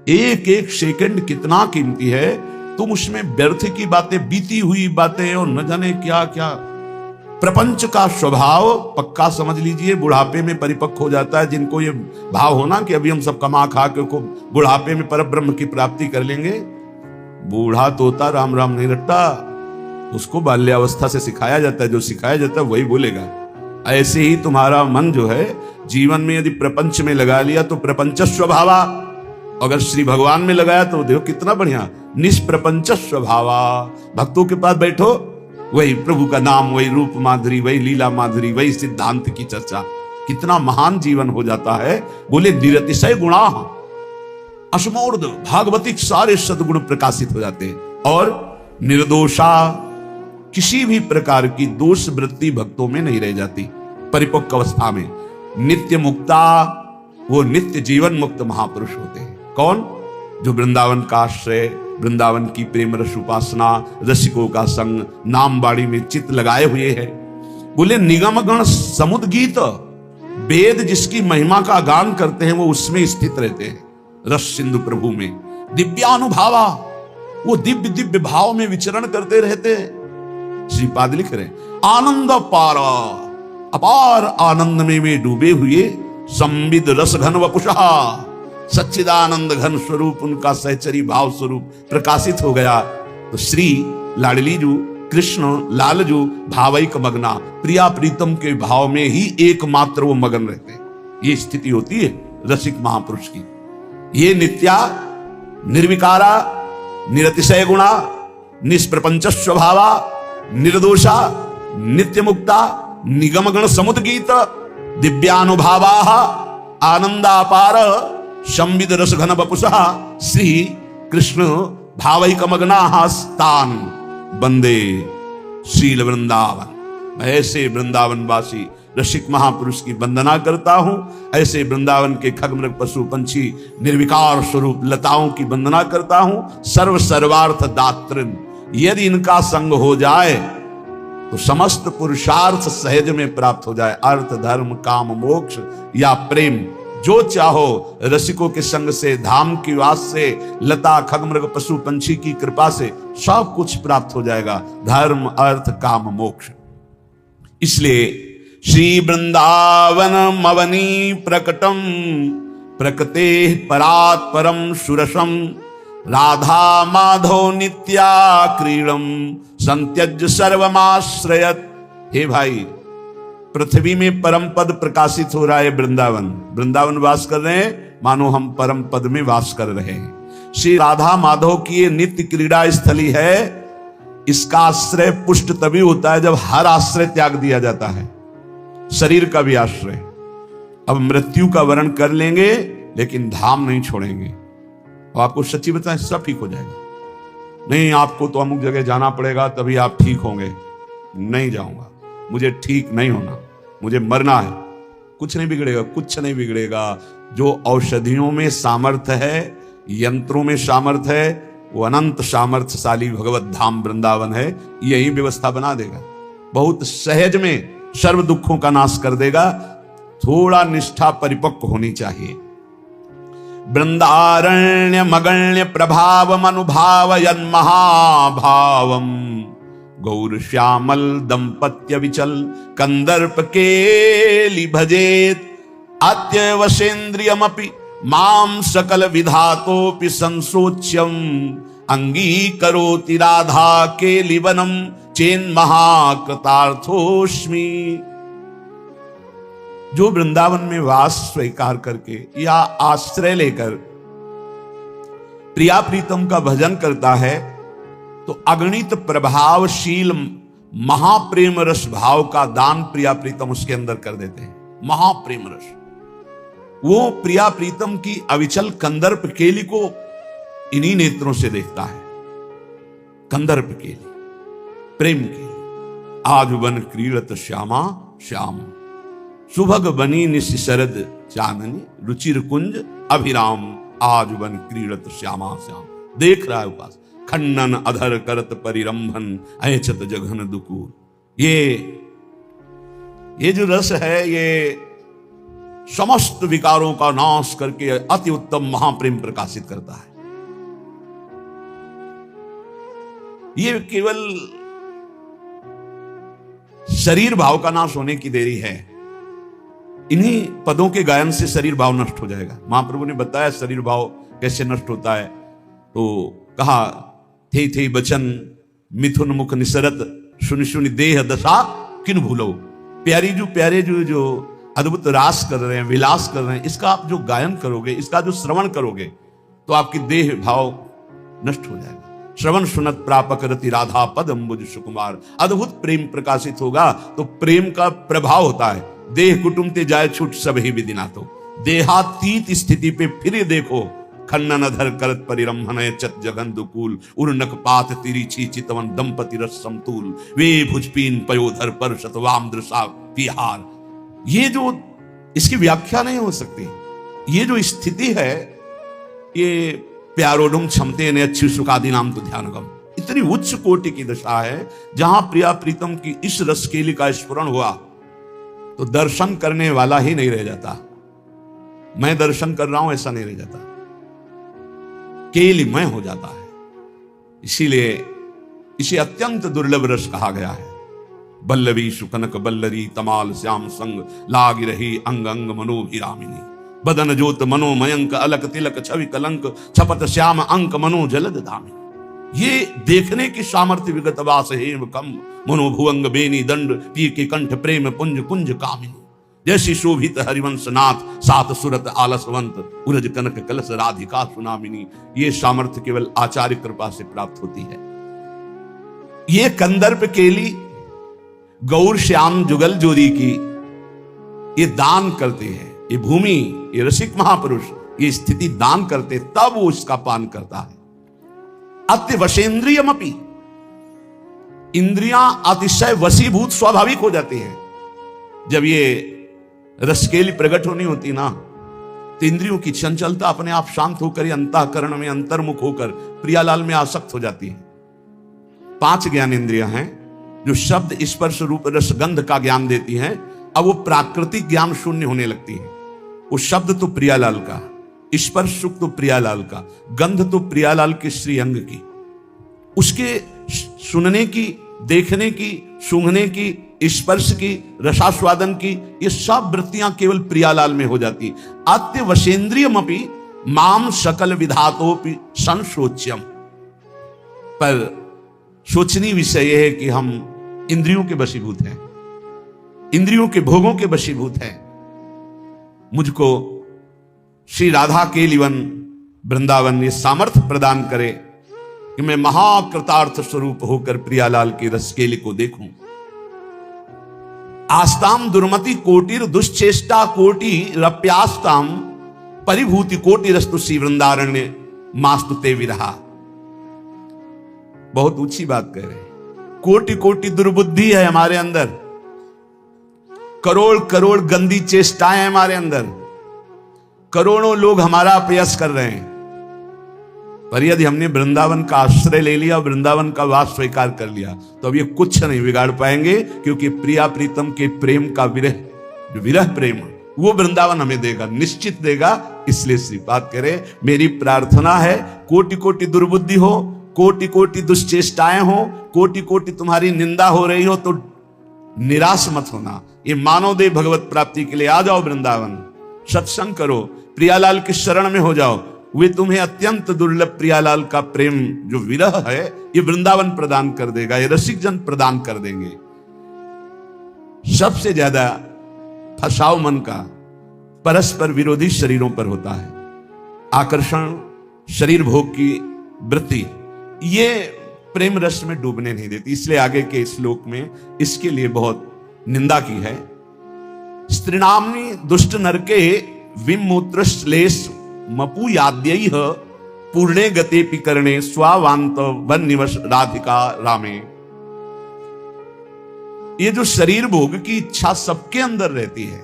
एक एक सेकंड कितना कीमती है। तुम उसमें व्यर्थ की बातें, बीती हुई बातें और न जाने क्या क्या। प्रपंच का स्वभाव पक्का समझ लीजिए बुढ़ापे में परिपक्व हो जाता है। जिनको ये भाव होना कि अभी हम सब कमा खा के को बुढ़ापे में परब्रह्म की प्राप्ति कर लेंगे, बूढ़ा तोता राम राम नहीं रटता, उसको बाल्यावस्था से सिखाया जाता है। जो सिखाया जाता है वही बोलेगा। ऐसे ही तुम्हारा मन जो है जीवन में यदि प्रपंच में लगा लिया तो प्रपंच स्वभावा, अगर श्री भगवान में लगाया तो देखो कितना बढ़िया, निष्प्रपंच स्वभावा। भक्तों के पास बैठो, वही प्रभु का नाम, वही रूप माधुरी, वही लीला माधुरी, वही सिद्धांत की चर्चा, कितना महान जीवन हो जाता है। बोले निरतिशय गुणा असमोर्ध, भागवतिक सारे सद्गुण प्रकाशित हो जाते हैं। और निर्दोषा, किसी भी प्रकार की दोष वृत्ति भक्तों में नहीं रह जाती परिपक्व अवस्था में। नित्य मुक्ता, वो नित्य जीवन मुक्त महापुरुष होते हैं। कौन? जो वृंदावन का आश्रय, वृंदावन की प्रेम रस उपासना, रसिकों का संग, नाम बाड़ी में चित्त लगाए हुए है। बोले निगम गण समुद गीत, वेद जिसकी महिमा का गान करते हैं वो उसमें स्थित रहते हैं, रस सिंधु प्रभु में। दिव्यानुभावा, वो दिव्य दिव्य भाव में विचरण करते रहते हैं। श्रीपाद लिख रहे आनंद पारा, अपार आनंद में वे डूबे हुए। संविद रस घन वपुषा, सच्चिदानंद घन स्वरूप उनका सहचरी भाव स्वरूप प्रकाशित हो गया। तो श्री लाडलीजू कृष्ण लालजू भावैक मगना, प्रिया प्रीतम के भाव में ही एकमात्र वो मगन रहते हैं। ये स्थिति होती है रसिक महापुरुष की। ये नित्या निर्विकारा निरतिशय गुणा निष्प्रपंच स्वभावा निर्दोषा नित्य मुक्ता निगमगण समुद्गीत दिव्यानुभावा आनंदापार संविद रस घन बपुषः श्री कृष्ण भावैकमग्नाः स्तान बंदे शील वृंदावन। मैं ऐसे वृंदावन वासी रसिक महापुरुष की वंदना करता हूं। ऐसे वृंदावन के खगमृग पशु पंछी निर्विकार स्वरूप लताओं की वंदना करता हूं। सर्व सर्वार्थ दातृन, यदि इनका संग हो जाए तो समस्त पुरुषार्थ सहज में प्राप्त हो जाए। अर्थ धर्म काम मोक्ष या प्रेम, जो चाहो रसिकों के संग से, धाम की वास से, लता खगमृग पशु पंछी की कृपा से सब कुछ प्राप्त हो जाएगा, धर्म अर्थ काम मोक्ष। इसलिए श्री वृंदावन मवनी प्रकटम प्रकृते परात् परम सुरसम राधा माधव नित्या क्रीडम संत्यज सर्वमाश्रयत। हे भाई, पृथ्वी में परम पद प्रकाशित हो रहा है। वृंदावन, वृंदावन वास कर रहे हैं मानो हम परम पद में वास कर रहे हैं। श्री राधा माधव की ये नित्य क्रीड़ा स्थली है। इसका आश्रय पुष्ट तभी होता है जब हर आश्रय त्याग दिया जाता है, शरीर का भी आश्रय। अब मृत्यु का वर्ण कर लेंगे लेकिन धाम नहीं छोड़ेंगे। और आपको सच्ची बताएं, सब ठीक हो जाएगा। नहीं, आपको तो अमुक जगह जाना पड़ेगा तभी आप ठीक होंगे। नहीं जाऊंगा, मुझे ठीक नहीं होना, मुझे मरना है। कुछ नहीं बिगड़ेगा, कुछ नहीं बिगड़ेगा। जो औषधियों में सामर्थ्य है, यंत्रों में सामर्थ्य है, वो अनंत सामर्थ्यशाली भगवत धाम वृंदावन है। यही व्यवस्था बना देगा, बहुत सहज में सर्व दुखों का नाश कर देगा। थोड़ा निष्ठा परिपक्व होनी चाहिए। वृंदारण्य मगण्य प्रभाव मनुभावयन् महाभावम गौर श्यामल दंपत्य विचल कंदर्प केलि भजेत अत्यवसेन्द्रियमपि माम सकल विधातोपि संसोच्यम अंगीकरोति राधा केलिवनम चेन महाकृतार्थोस्मि। जो वृंदावन में वास स्वीकार करके या आश्रय लेकर प्रिया प्रीतम का भजन करता है तो अगणित प्रभावशील महाप्रेम रस भाव का दान प्रिया प्रीतम उसके अंदर कर देते हैं। महाप्रेम रस, वो प्रिया प्रीतम की अविचल कंदर्प केली को इन्हीं नेत्रों से देखता है। कंदर्प केली, प्रेम केली। आज वन क्रीड़त श्यामा श्याम सुभग बनी निशि शरद चाननी रुचिर कुंज अभिराम। आज वन क्रीड़त श्यामा श्याम, देख रहा है उपास। खंडन अधर करत परिरंभन ऐचत जघन दुकूर। ये जो रस है, ये समस्त विकारों का नाश करके अति उत्तम महाप्रेम प्रकाशित करता है। ये केवल शरीर भाव का नाश होने की देरी है। इन्हीं पदों के गायन से शरीर भाव नष्ट हो जाएगा। महाप्रभु ने बताया शरीर भाव कैसे नष्ट होता है, तो कहा थे बचन मिथुन मुख निसरत सुनि सुनि देह दशा किन भूलो। प्यारे जो अद्भुत रास कर रहे हैं, विलास कर रहे हैं, इसका आप जो गायन करोगे, इसका जो श्रवण करोगे, तो आपकी देह भाव नष्ट हो जाएगा। श्रवण सुनत प्रापक रति राधा पद अम्बुज सुकुमार। अद्भुत प्रेम प्रकाशित होगा तो प्रेम का प्रभाव होता है। देह कुटुंब ते जाए छूट सब ही विदिना, तो देहातीत स्थिति पे फिर देखो खन्नन अधर करत परिरंभन चत जगन दुकूल उर्नक पात तिरिची चितवन दंपति रस समतूल वे भुजपीन पयोधर पर शतवाम दृशा विहार। ये जो इसकी व्याख्या नहीं हो सकती, ये जो स्थिति है, ये प्यारोडुम क्षमते ने अच्छी सुखादि नाम तो ध्यानगम, इतनी उच्च कोटि की दशा है जहां प्रिया प्रीतम की इस रसकेली का स्फुरण हुआ तो दर्शन करने वाला ही नहीं रह जाता। मैं दर्शन कर रहा हूं ऐसा नहीं रह जाता, केलिमय हो जाता है। इसीलिए इसे अत्यंत दुर्लभ रस कहा गया है। बल्लवी सुकनक बल्लरी तमाल श्याम संग लाग रही अंग अंग मनोभिरामिनी बदन जोत मनोमयंक अलक तिलक छवि कलंक छपत श्याम अंक मनो जलद दामिनी। ये देखने की सामर्थ्य विगत वास हेम कम मनोभुवंग बेनी दंड पी के कंठ प्रेम पुंज कुंज कामिनी। जैसी शोभित हरिवंश नाथ सात सुरत आलसवंत उरज कनक कलश राधिका सुनामिनी। ये सामर्थ्य केवल आचार्य कृपा से प्राप्त होती है। ये कंदर्प केली गौर श्याम जुगल जोरी की ये दान करते हैं। ये भूमि, ये रसिक महापुरुष ये स्थिति दान करते, तब वो इसका पान करता है। अति वशेंद्रियमपि, इंद्रियां अतिशय वशीभूत स्वाभाविक हो जाती हैं। जब ये रसकेली प्रकट होनी होती ना, तो इंद्रियों की चंचलता अपने आप शांत होकर अंतःकरण में अंतर्मुख होकर प्रियालाल में आसक्त हो जाती है। 5 ज्ञान इंद्रियां हैं जो शब्द स्पर्श रूप रस गंध का ज्ञान देती हैं। अब वो प्राकृतिक ज्ञान शून्य होने लगती है। वो शब्द तो प्रियालाल का, स्पर्श सुख तो प्रियालाल का, गंध तो प्रियालाल के श्रीअंग की, उसके सुनने की, देखने की, सूंघने की, स्पर्श की, रसास्वादन की, ये सब वृत्तियां केवल प्रियालाल में हो जाती। अत्य वशेंद्रियमपि माम सकल विधातोपि संशोच्यम। पर सोचनीय विषय यह है कि हम इंद्रियों के वशीभूत हैं, इंद्रियों के भोगों के वशीभूत हैं। मुझको श्री राधा के लिवन वृंदावन ये सामर्थ्य प्रदान करे कि मैं महाकृतार्थ स्वरूप होकर प्रियालाल की रसकेली को देखूं। आस्ताम दुर्मति कोटिर दुश्चेष्टा कोटि रप्यास्ताम परिभूति कोटि रस्तु श्री वृंदारण्य मास्तुते विरहा। बहुत ऊंची बात कह रहे हैं। कोटि कोटि दुर्बुद्धि है हमारे अंदर, करोड़ करोड़ गंदी चेष्टाएं हैं हमारे अंदर, करोड़ों लोग हमारा अपयश कर रहे हैं। पर यदि हमने वृंदावन का आश्रय ले लिया, वृंदावन का वास स्वीकार कर लिया, तो अब ये कुछ नहीं बिगाड़ पाएंगे, क्योंकि प्रिया प्रीतम के प्रेम का विरह, जो विरह प्रेम वो वृंदावन हमें देगा, निश्चित देगा। इसलिए श्रीपाद कह रहे मेरी प्रार्थना है कोटि कोटि दुर्बुद्धि हो, कोटि कोटि दुष्चेष्टाएं हो, कोटि कोटि तुम्हारी निंदा हो रही हो, तो निराश मत होना। ये मानव देव भगवत प्राप्ति के लिए आ जाओ वृंदावन, सत्संग करो, प्रियालाल की शरण में हो जाओ। वे तुम्हें अत्यंत दुर्लभ प्रियालाल का प्रेम जो विरह है ये वृंदावन प्रदान कर देगा, ये रसिक जन प्रदान कर देंगे। सबसे ज्यादा फसाव मन का परस्पर विरोधी शरीरों पर होता है। आकर्षण, शरीर भोग की वृत्ति, ये प्रेम रस में डूबने नहीं देती। इसलिए आगे के श्लोक में इसके लिए बहुत निंदा की है। स्त्रीणाम्नि दुष्ट नरके विमूत्र श्लेष मपूयाद्यैः पूर्णे गते पिकरणे स्वावांत वन निवश राधिका रामे। ये जो शरीर भोग की इच्छा सबके अंदर रहती है,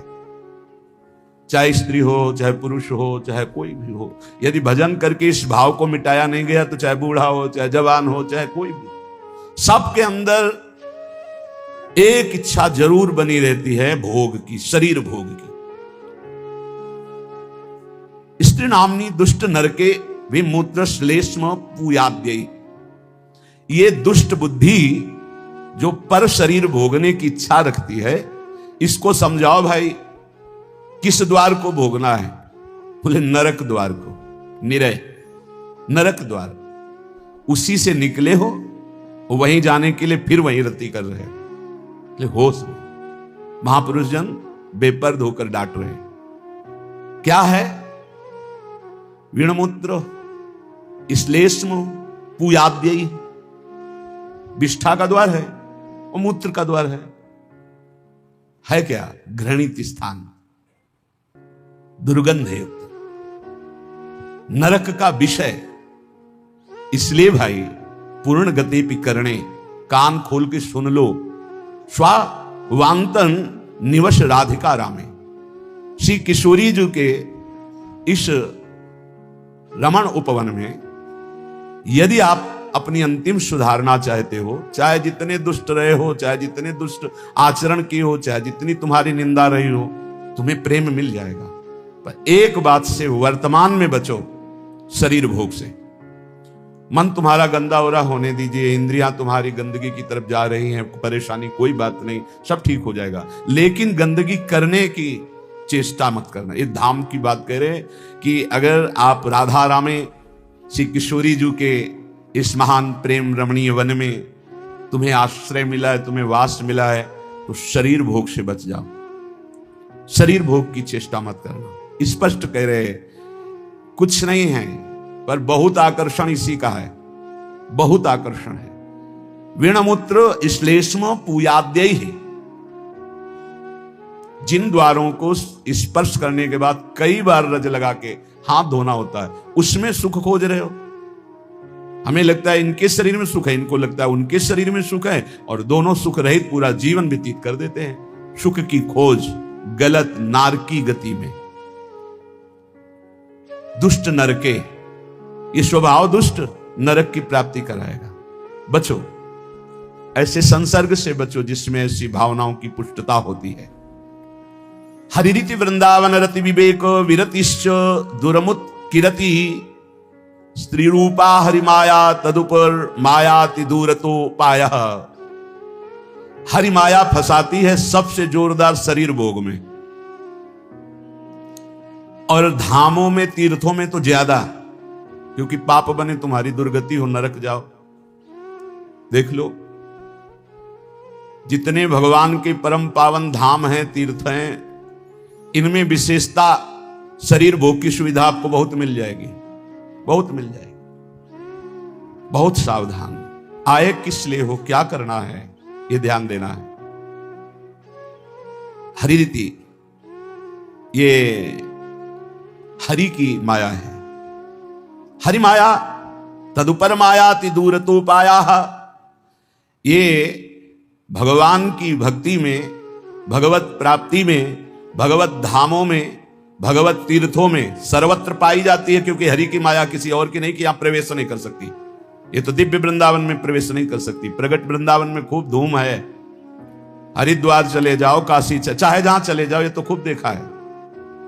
चाहे स्त्री हो, चाहे पुरुष हो, चाहे कोई भी हो, यदि भजन करके इस भाव को मिटाया नहीं गया तो चाहे बूढ़ा हो, चाहे जवान हो, चाहे कोई भी, सबके अंदर एक इच्छा जरूर बनी रहती है भोग की, शरीर भोग की। स्त्री नामनी दुष्ट नरके विमूत्र श्लेष्म पूयाद्यई। ये दुष्ट बुद्धि जो पर शरीर भोगने की इच्छा रखती है, इसको समझाओ भाई किस द्वार को भोगना है। बोले नरक द्वार को, निरय नरक द्वार, उसी से निकले हो, वहीं जाने के लिए फिर वहीं रति कर रहे हो। होश में महापुरुष जन बेपर्द होकर डांट रहे हैं। क्या है? वीणमूत्र श्लेष्म पूयाद्यई, विष्ठा का द्वार है और मूत्र का द्वार है क्या? घृणित स्थान, दुर्गंध युक्त, नरक का विषय। इसलिए भाई पूर्ण गति पि करणे, कान खोल के सुन लो। स्वावांतन निवश राधिका रामे, श्री किशोरी जी के इस रमण उपवन में यदि आप अपनी अंतिम सुधारना चाहते हो, चाहे जितने दुष्ट रहे हो, चाहे जितने दुष्ट आचरण किए हो, चाहे जितनी तुम्हारी निंदा रही हो, तुम्हें प्रेम मिल जाएगा। पर एक बात से वर्तमान में बचो, शरीर भोग से। मन तुम्हारा गंदा हो रहा होने दीजिए, इंद्रियां तुम्हारी गंदगी की तरफ जा रही हैं, परेशानी कोई बात नहीं, सब ठीक हो जाएगा। लेकिन गंदगी करने की चेष्टा मत करना। ये धाम की बात कह रहे कि अगर आप राधा रामे श्री किशोरी जी के इस महान प्रेम रमणीय वन में तुम्हें आश्रय मिला है, तुम्हें वास मिला है, तो शरीर भोग से बच जाओ, शरीर भोग की चेष्टा मत करना। स्पष्ट कह रहे, कुछ नहीं है पर बहुत आकर्षण इसी का है, बहुत आकर्षण है। वीणमूत्र श्लेष्म पूयाद्यई, जिन द्वारों को स्पर्श करने के बाद कई बार रज लगा के हाथ धोना होता है, उसमें सुख खोज रहे हो। हमें लगता है इनके शरीर में सुख है, इनको लगता है उनके शरीर में सुख है, और दोनों सुख रहित पूरा जीवन व्यतीत कर देते हैं। सुख की खोज गलत नारकी गति में। दुष्ट नरके, ये स्वभाव दुष्ट नरक की प्राप्ति कराएगा। बचो, ऐसे संसर्ग से बचो जिसमें ऐसी भावनाओं की पुष्टता होती है। हरिरीति वृंदावन रति विवेक विरतिश्च दुरमुत किरति, स्त्री रूपा हरिमाया तदुपर मायाति दूरतो पायः। हरिमाया फंसाती है सबसे जोरदार शरीर भोग में, और धामों में तीर्थों में तो ज्यादा, क्योंकि पाप बने तुम्हारी दुर्गति हो, नरक जाओ। देख लो, जितने भगवान के परम पावन धाम हैं, तीर्थ हैं, इनमें विशेषता शरीर भोग की सुविधा आपको बहुत मिल जाएगी, बहुत मिल जाएगी। बहुत सावधान, आए किस लिए हो, क्या करना है, ये ध्यान देना है। हरि रीति ये हरि की माया है। हरि माया तदुपर माया ति दूर तो पाया। ये भगवान की भक्ति में, भगवत प्राप्ति में, भगवत धामों में, भगवत तीर्थों में सर्वत्र पाई जाती है, क्योंकि हरि की माया किसी और की नहीं कि आप प्रवेश नहीं कर सकती। ये तो दिव्य वृंदावन में प्रवेश नहीं कर सकती, प्रगट वृंदावन में खूब धूम है। हरिद्वार चले जाओ, काशी चाहे जहां चले जाओ, ये तो खूब देखा है।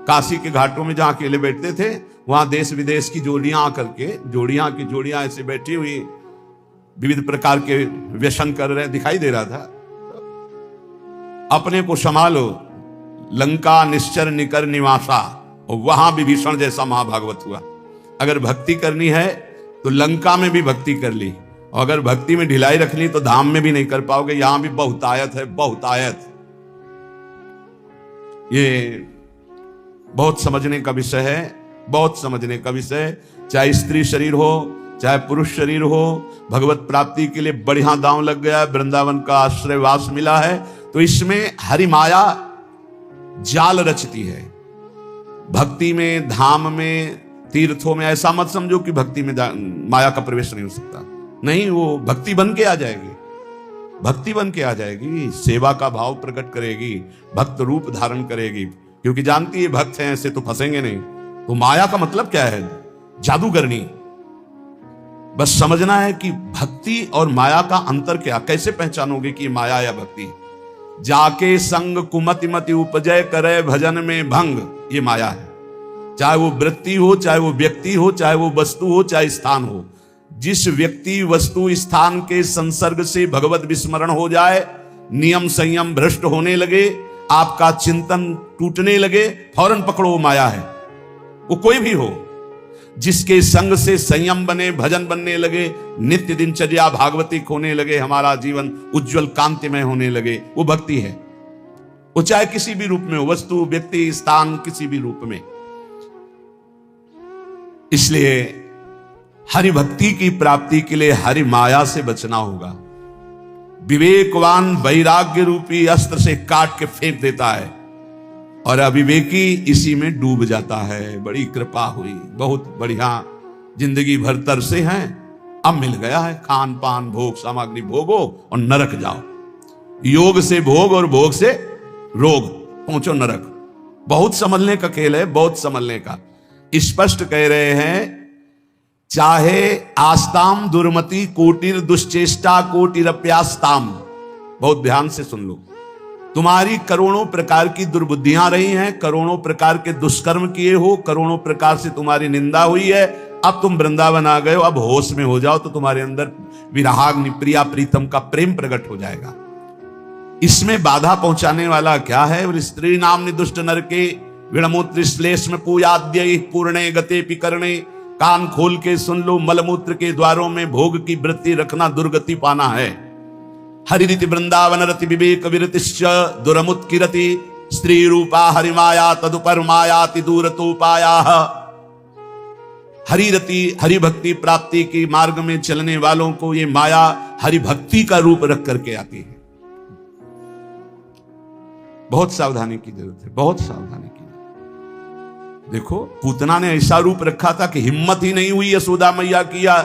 काशी के घाटों में जहां अकेले बैठते थे, वहां देश विदेश की जोड़ियां आकर के, जोड़ियां की जोड़ियां ऐसे बैठी हुई विविध प्रकार के व्यसन कर रहे दिखाई दे रहा था। अपने को संभालो, लंका निश्चर निकर निवासा, और वहां विभीषण जैसा महाभागवत हुआ। अगर भक्ति करनी है तो लंका में भी भक्ति कर ली, और अगर भक्ति में ढिलाई रख ली तो धाम में भी नहीं कर पाओगे। यहां भी बहुतायत है, बहुतायत। ये बहुत समझने का विषय है, बहुत समझने का विषय। चाहे स्त्री शरीर हो, चाहे पुरुष शरीर हो, भगवत प्राप्ति के लिए बढ़िया दांव लग गया, वृंदावन का आश्रयवास मिला है, तो इसमें हरि माया जाल रचती है। भक्ति में, धाम में, तीर्थों में ऐसा मत समझो कि भक्ति में माया का प्रवेश नहीं हो सकता। नहीं, वो भक्ति बन के आ जाएगी, भक्ति बन के आ जाएगी, सेवा का भाव प्रकट करेगी, भक्त रूप धारण करेगी, क्योंकि जानती है भक्त हैं ऐसे तो फंसेंगे नहीं। तो माया का मतलब क्या है? जादूगरनी। बस समझना है कि भक्ति और माया का अंतर क्या, कैसे पहचानोगे कि माया या भक्ति? जाके संग कुमति मति उपजय करे भजन में भंग, ये माया है। चाहे वो वृत्ति हो, चाहे वो व्यक्ति हो, चाहे वो वस्तु हो, चाहे स्थान हो। जिस व्यक्ति वस्तु स्थान के संसर्ग से भगवत विस्मरण हो जाए, नियम संयम भ्रष्ट होने लगे, आपका चिंतन टूटने लगे, फौरन पकड़ो वो माया है। वो कोई भी हो, जिसके संग से संयम बने, भजन बनने लगे, नित्य दिनचर्या भागवतिक होने लगे, हमारा जीवन उज्जवल कांतिमय होने लगे, वो भक्ति है। वो चाहे किसी भी रूप में हो, वस्तु व्यक्ति स्थान किसी भी रूप में। इसलिए हरि भक्ति की प्राप्ति के लिए हरि माया से बचना होगा। विवेकवान वैराग्य रूपी अस्त्र से काट के फेंक देता है और अविवेकी इसी में डूब जाता है। बड़ी कृपा हुई, बहुत बढ़िया जिंदगी भर तरसे हैं, अब मिल गया है खान पान भोग सामग्री, भोगो और नरक जाओ। योग से भोग और भोग से रोग, पहुंचो नरक। बहुत संभलने का खेल है, बहुत संभलने का। स्पष्ट कह रहे हैं, चाहे आस्ताम दुर्मति कोटिर दुश्चेष्टा कोटिरप्यास्ताम। बहुत ध्यान से सुन लो। तुम्हारी करोड़ों प्रकार की दुर्बुद्धियां रही हैं, करोड़ों प्रकार के दुष्कर्म किए हो, करोड़ों प्रकार से तुम्हारी निंदा हुई है। अब तुम वृंदावन आ गए हो, अब होश में हो जाओ तो तुम्हारे अंदर विराग प्रिया प्रीतम का प्रेम प्रकट हो जाएगा। इसमें बाधा पहुंचाने वाला क्या है? बोले स्त्री नाम निदुष्ट नर के विणमूत्र श्लेष में पूयाद्य पूर्णे गते पिकरणे। कान खोल के सुन लो, मलमूत्र के द्वारों में भोग की वृत्ति रखना दुर्गति पाना है। हरिति वृंदावन रति विवेक विरतिश्च दुरमुत्किरति। स्त्री रूपा हरिमाया तदुपर मायाति दूरतोपाया। हरिरति हरि भक्ति प्राप्ति के मार्ग में चलने वालों को ये माया हरि भक्ति का रूप रख करके आती है। बहुत सावधानी की जरूरत है, बहुत सावधानी की। देखो, पूतना ने ऐसा रूप रखा था कि हिम्मत ही नहीं हुई यशोदा मैया की या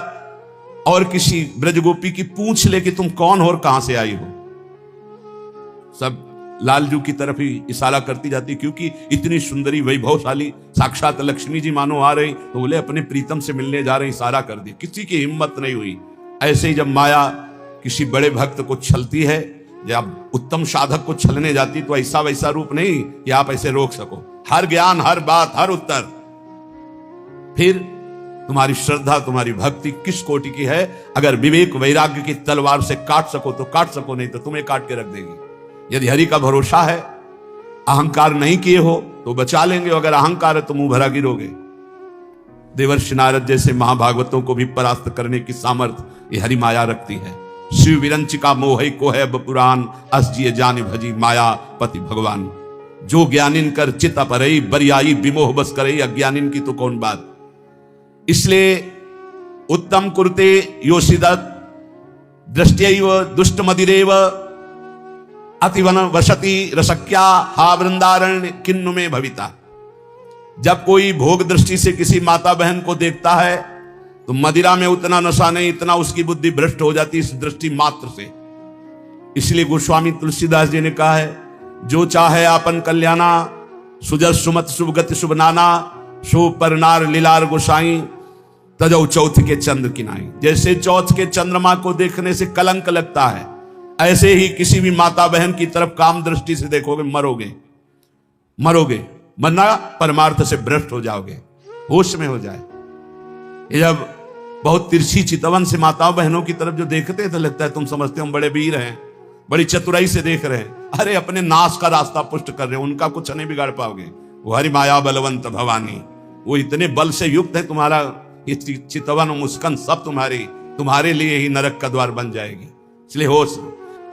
और किसी ब्रजगोपी की पूछ ले कि तुम कौन हो और कहां से आई हो। सब लालजू की तरफ ही इशारा करती जाती, क्योंकि इतनी सुंदरी वैभवशाली साक्षात लक्ष्मी जी मानो आ रही, तो बोले अपने प्रीतम से मिलने जा रहे, इशारा कर दिया। किसी की हिम्मत नहीं हुई। ऐसे ही जब माया किसी बड़े भक्त को छलती है, जब उत्तम साधक को छलने जाती, तो ऐसा वैसा रूप नहीं कि आप ऐसे रोक सको। हर ज्ञान, हर बात, हर उत्तर। फिर तुम्हारी श्रद्धा, तुम्हारी भक्ति किस कोटि की है? अगर विवेक वैराग्य की तलवार से काट सको तो काट सको, नहीं तो तुम्हें काट के रख देगी। यदि हरि का भरोसा है, अहंकार नहीं किए हो तो बचा लेंगे, अगर अहंकार है तो मुंह भरा गिरोगे। देवर्षि नारद जैसे महाभागवतों को भी परास्त करने की सामर्थ्य ये हरि माया रखती है। शिव विरंचिका मोह को है पुराण, अस जिये जाने भजी माया पति भगवान। जो ज्ञानिन कर चित अपरई, बरियाई विमोह बस करई, अज्ञानिन की तो कौन बात। इसलिए उत्तम कुरुते योषिदत दृष्टैव दुष्ट मदिरेव अतिवन वसति रसक्या हा वृंदारण्य किन्नु में भविता। जब कोई भोग दृष्टि से किसी माता बहन को देखता है तो मदिरा में उतना नशा नहीं, इतना उसकी बुद्धि भ्रष्ट हो जाती इस दृष्टि मात्र से। इसलिए गोस्वामी तुलसीदास जी ने कहा है, जो चाहे आपन कल्याणा सुजस सुमत शुभ गति शुभ नाना, शो परनार लीलार गोसाई तजौ चौथ के चंद्र किनाई। जैसे चौथ के चंद्रमा को देखने से कलंक लगता है, ऐसे ही किसी भी माता बहन की तरफ काम दृष्टि से देखोगे मरोगे, मरोगे, मरना परमार्थ से भ्रष्ट हो जाओगे, होश में हो जाए। ये जब बहुत तिरछी चितवन से माताओं बहनों की तरफ जो देखते हैं तो लगता है तुम समझते हो हम बड़े वीर हैं, बड़ी चतुराई से देख रहे हैं। अरे अपने नाश का रास्ता पुष्ट कर रहे हैं, उनका कुछ नहीं बिगाड़ पाओगे। वो हरि माया बलवंत भवानी, वो इतने बल से युक्त है, तुम्हारा ये चितवन मुस्कान सब तुम्हारे लिए ही नरक का द्वार बन जाएगी। इसलिए होश।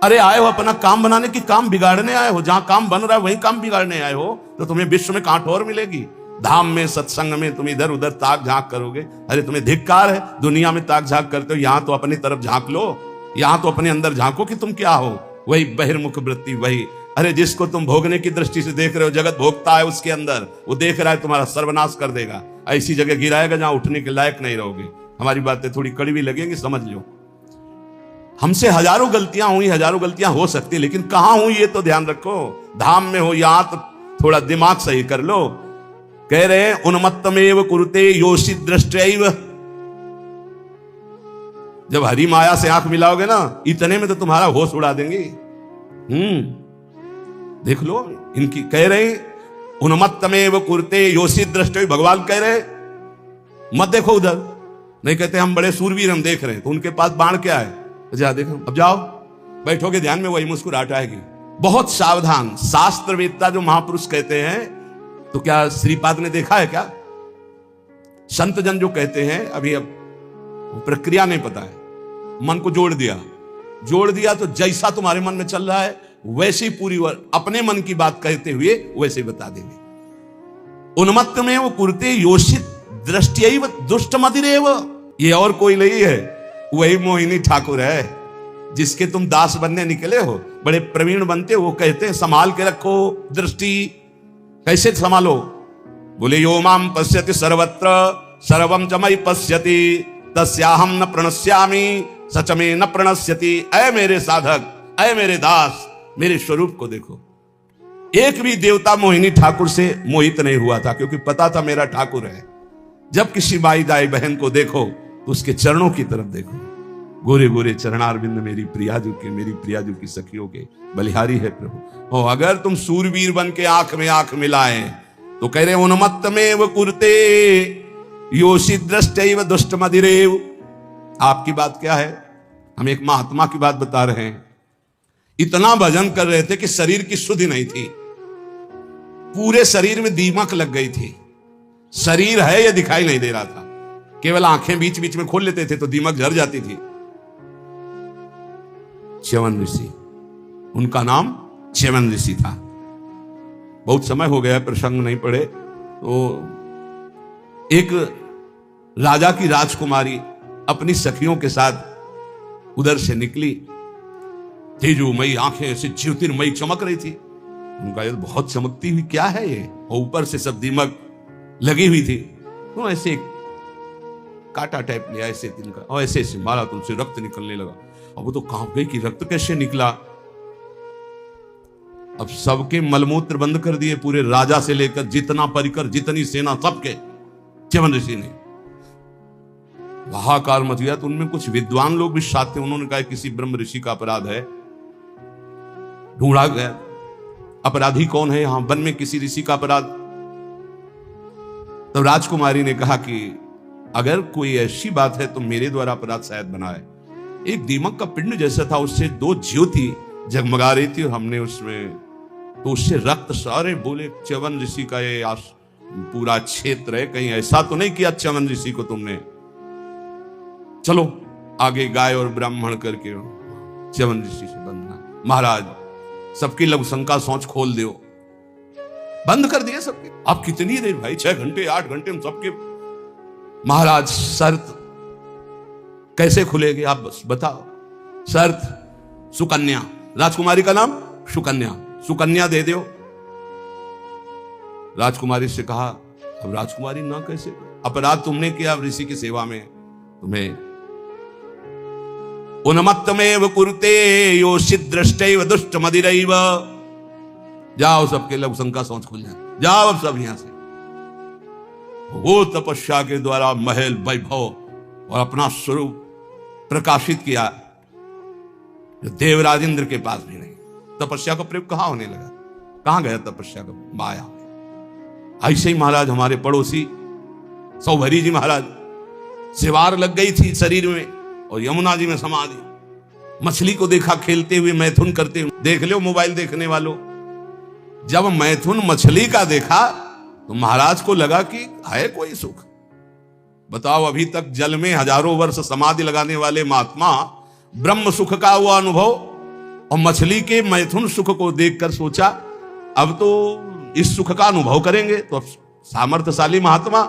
अरे आए हो अपना काम बनाने की, काम बिगाड़ने आए हो? जहां काम बन रहा है वहीं काम बिगाड़ने आए हो तो तुम्हें विश्व में कहां ठोर मिलेगी? धाम में सत्संग में तुम इधर उधर ताक झांक करोगे। अरे तुम्हें धिक्कार है, दुनिया में ताक झांक करते हो, यहां तो अपनी तरफ झांक लो, यहां तो अपने अंदर झांको कि तुम क्या हो। वही बहिर्मुख वृत्ति, वही। अरे जिसको तुम भोगने की दृष्टि से देख रहे हो, जगत भोगता है उसके अंदर, वो देख रहा है तुम्हारा सर्वनाश कर देगा, ऐसी जगह गिराएगा जहां उठने के लायक नहीं रहोगे। हमारी बातें थोड़ी कड़वी लगेंगी, समझ लो। हमसे हजारों गलतियां हुई, हजारों गलतियां हो सकती, लेकिन कहां हुई ये तो ध्यान रखो। धाम में हो, यहां तो थोड़ा दिमाग सही कर लो। कह रहे हैं उन्मत्तमेव कुरुते योषित दृष्टैव। जब हरि माया से आंख मिलाओगे ना, इतने में तो तुम्हारा होश उड़ा देंगे। देख लो इनकी। कह रहे उन्मत्तमेव कुरुते योषित दृष्टि, भगवान कह रहे मत देखो उधर। नहीं कहते हम बड़े सूरवीर हम देख रहे हैं, तो उनके पास बाण क्या है, जा देखो, अब जाओ बैठोगे ध्यान में, वही मुस्कुराहट आएगी। बहुत सावधान। शास्त्रवेत्ता जो महापुरुष कहते हैं, तो क्या श्रीपाद ने देखा है क्या? संत जन जो कहते हैं, अभी अब प्रक्रिया नहीं पता है, मन को जोड़ दिया तो जैसा तुम्हारे मन में चल रहा है वैसी पूरी अपने मन की बात कहते हुए वैसे ही बता देंगे। उन्मत्त में वो कुरते योषित दृष्टियैव दुष्ट मदिरेव, ये और कोई नहीं है, वही मोहिनी ठाकुर है जिसके तुम दास बनने निकले हो। बड़े प्रवीण बनते वो कहते हैं संभाल के रखो दृष्टि। कैसे संभालो? बोले यो माम पश्यति सर्वत्र सर्वम च मयि पश्यति तस्याहम न प्रणश्यामि सच में न प्रणश्यति। ऐ मेरे साधक, ऐ मेरे दास, मेरे स्वरूप को देखो। एक भी देवता मोहिनी ठाकुर से मोहित नहीं हुआ था, क्योंकि पता था मेरा ठाकुर है। जब किसी माई दाई बहन को देखो तो उसके चरणों की तरफ देखो। गोरे गोरे चरणारविंद मेरी प्रियाजू के, मेरी प्रियाजू की सखियों के बलिहारी है प्रभु। और अगर तुम सूरवीर बन के आंख में आंख मिलाए तो कह रहे उन्मत्त में वो कुरते योषित दृष्टैव दुष्ट मदिरेव। आपकी बात क्या है? हम एक महात्मा की बात बता रहे हैं। इतना भजन कर रहे थे कि शरीर की शुद्धि नहीं थी, पूरे शरीर में दीमक लग गई थी। शरीर है यह दिखाई नहीं दे रहा था, केवल आंखें बीच बीच में खोल लेते थे तो दीमक झड़ जाती थी। च्यवन ऋषि, उनका नाम च्यवन ऋषि था। बहुत समय हो गया, प्रसंग नहीं पढ़े। तो एक राजा की राजकुमारी अपनी सखियों के साथ उधर से निकली। तेजोमयी आंखें ऐसे ज्योतिर्मयी चमक रही थी। उनका ये बहुत चमकती हुई क्या है ये, और ऊपर से सब दीमक लगी हुई थी। तो ऐसे एक कांटा टाइप लिया ऐसे तिनका, और ऐसे ऐसे मारा तो उनसे रक्त निकलने लगा। अब वो तो कांप गई कि रक्त कैसे निकला। अब सबके मलमूत्र बंद कर दिए, पूरे राजा से लेकर जितना परिकर, जितनी सेना, सबके। च्यवन ऋषि ने हाहाकार मच गया। तो उनमें कुछ विद्वान लोग भी साथ थे। उन्होंने कहा किसी ब्रह्म ऋषि का अपराध है। ढूंढा गया अपराधी कौन है, यहां वन में किसी ऋषि का अपराध। तो राजकुमारी ने कहा कि अगर कोई ऐसी बात है तो मेरे द्वारा अपराध शायद बनाए। एक दीमक का पिंड जैसा था, उससे 2 ज्योति जगमगा रही थी और हमने उसमें, तो उससे रक्त सारे। बोले च्यवन ऋषि का ये पूरा क्षेत्र है, कहीं ऐसा तो नहीं किया च्यवन ऋषि को तुमने? चलो आगे गाय और ब्राह्मण करके च्यवन ऋषि से बंधना। महाराज सबकी लघु शंका सोच खोल दो, बंद कर दिए सबके। अब कितनी देर भाई, 6 घंटे 8 घंटे हम सबके। महाराज शर्त कैसे खुलेगी आप बस बताओ। शर्त सुकन्या, राजकुमारी का नाम सुकन्या, सुकन्या दे दो। राजकुमारी से कहा अब राजकुमारी ना कैसे, अपराध तुमने किया ऋषि की सेवा में, तुम्हें। उन्मत्तमेव कुरुते योषित दृष्टैव दुष्ट मदिरैव। जाओ सबके लघु शंका सोच खुल जाए, जाओ अब सब यहां से। वो तपस्या के द्वारा महल वैभव और अपना स्वरूप प्रकाशित किया जो देवराज इंद्र के पास भी नहीं। तपस्या का प्रयोग कहां होने लगा, कहां गया तपस्या का माया। ऐसे ही महाराज हमारे पड़ोसी सौभरी जी महाराज, सिवार लग गई थी शरीर में और यमुना जी में समाधि। मछली को देखा खेलते हुए, मैथुन करते हुए। देख लो मोबाइल देखने वालों, जब मैथुन मछली का देखा तो महाराज को लगा कि है कोई सुख। बताओ, अभी तक जल में हजारों वर्ष समाधि लगाने वाले महात्मा ब्रह्म सुख का हुआ अनुभव, और मछली के मैथुन सुख को देखकर सोचा अब तो इस सुख का अनुभव करेंगे। तो सामर्थ्यशाली महात्मा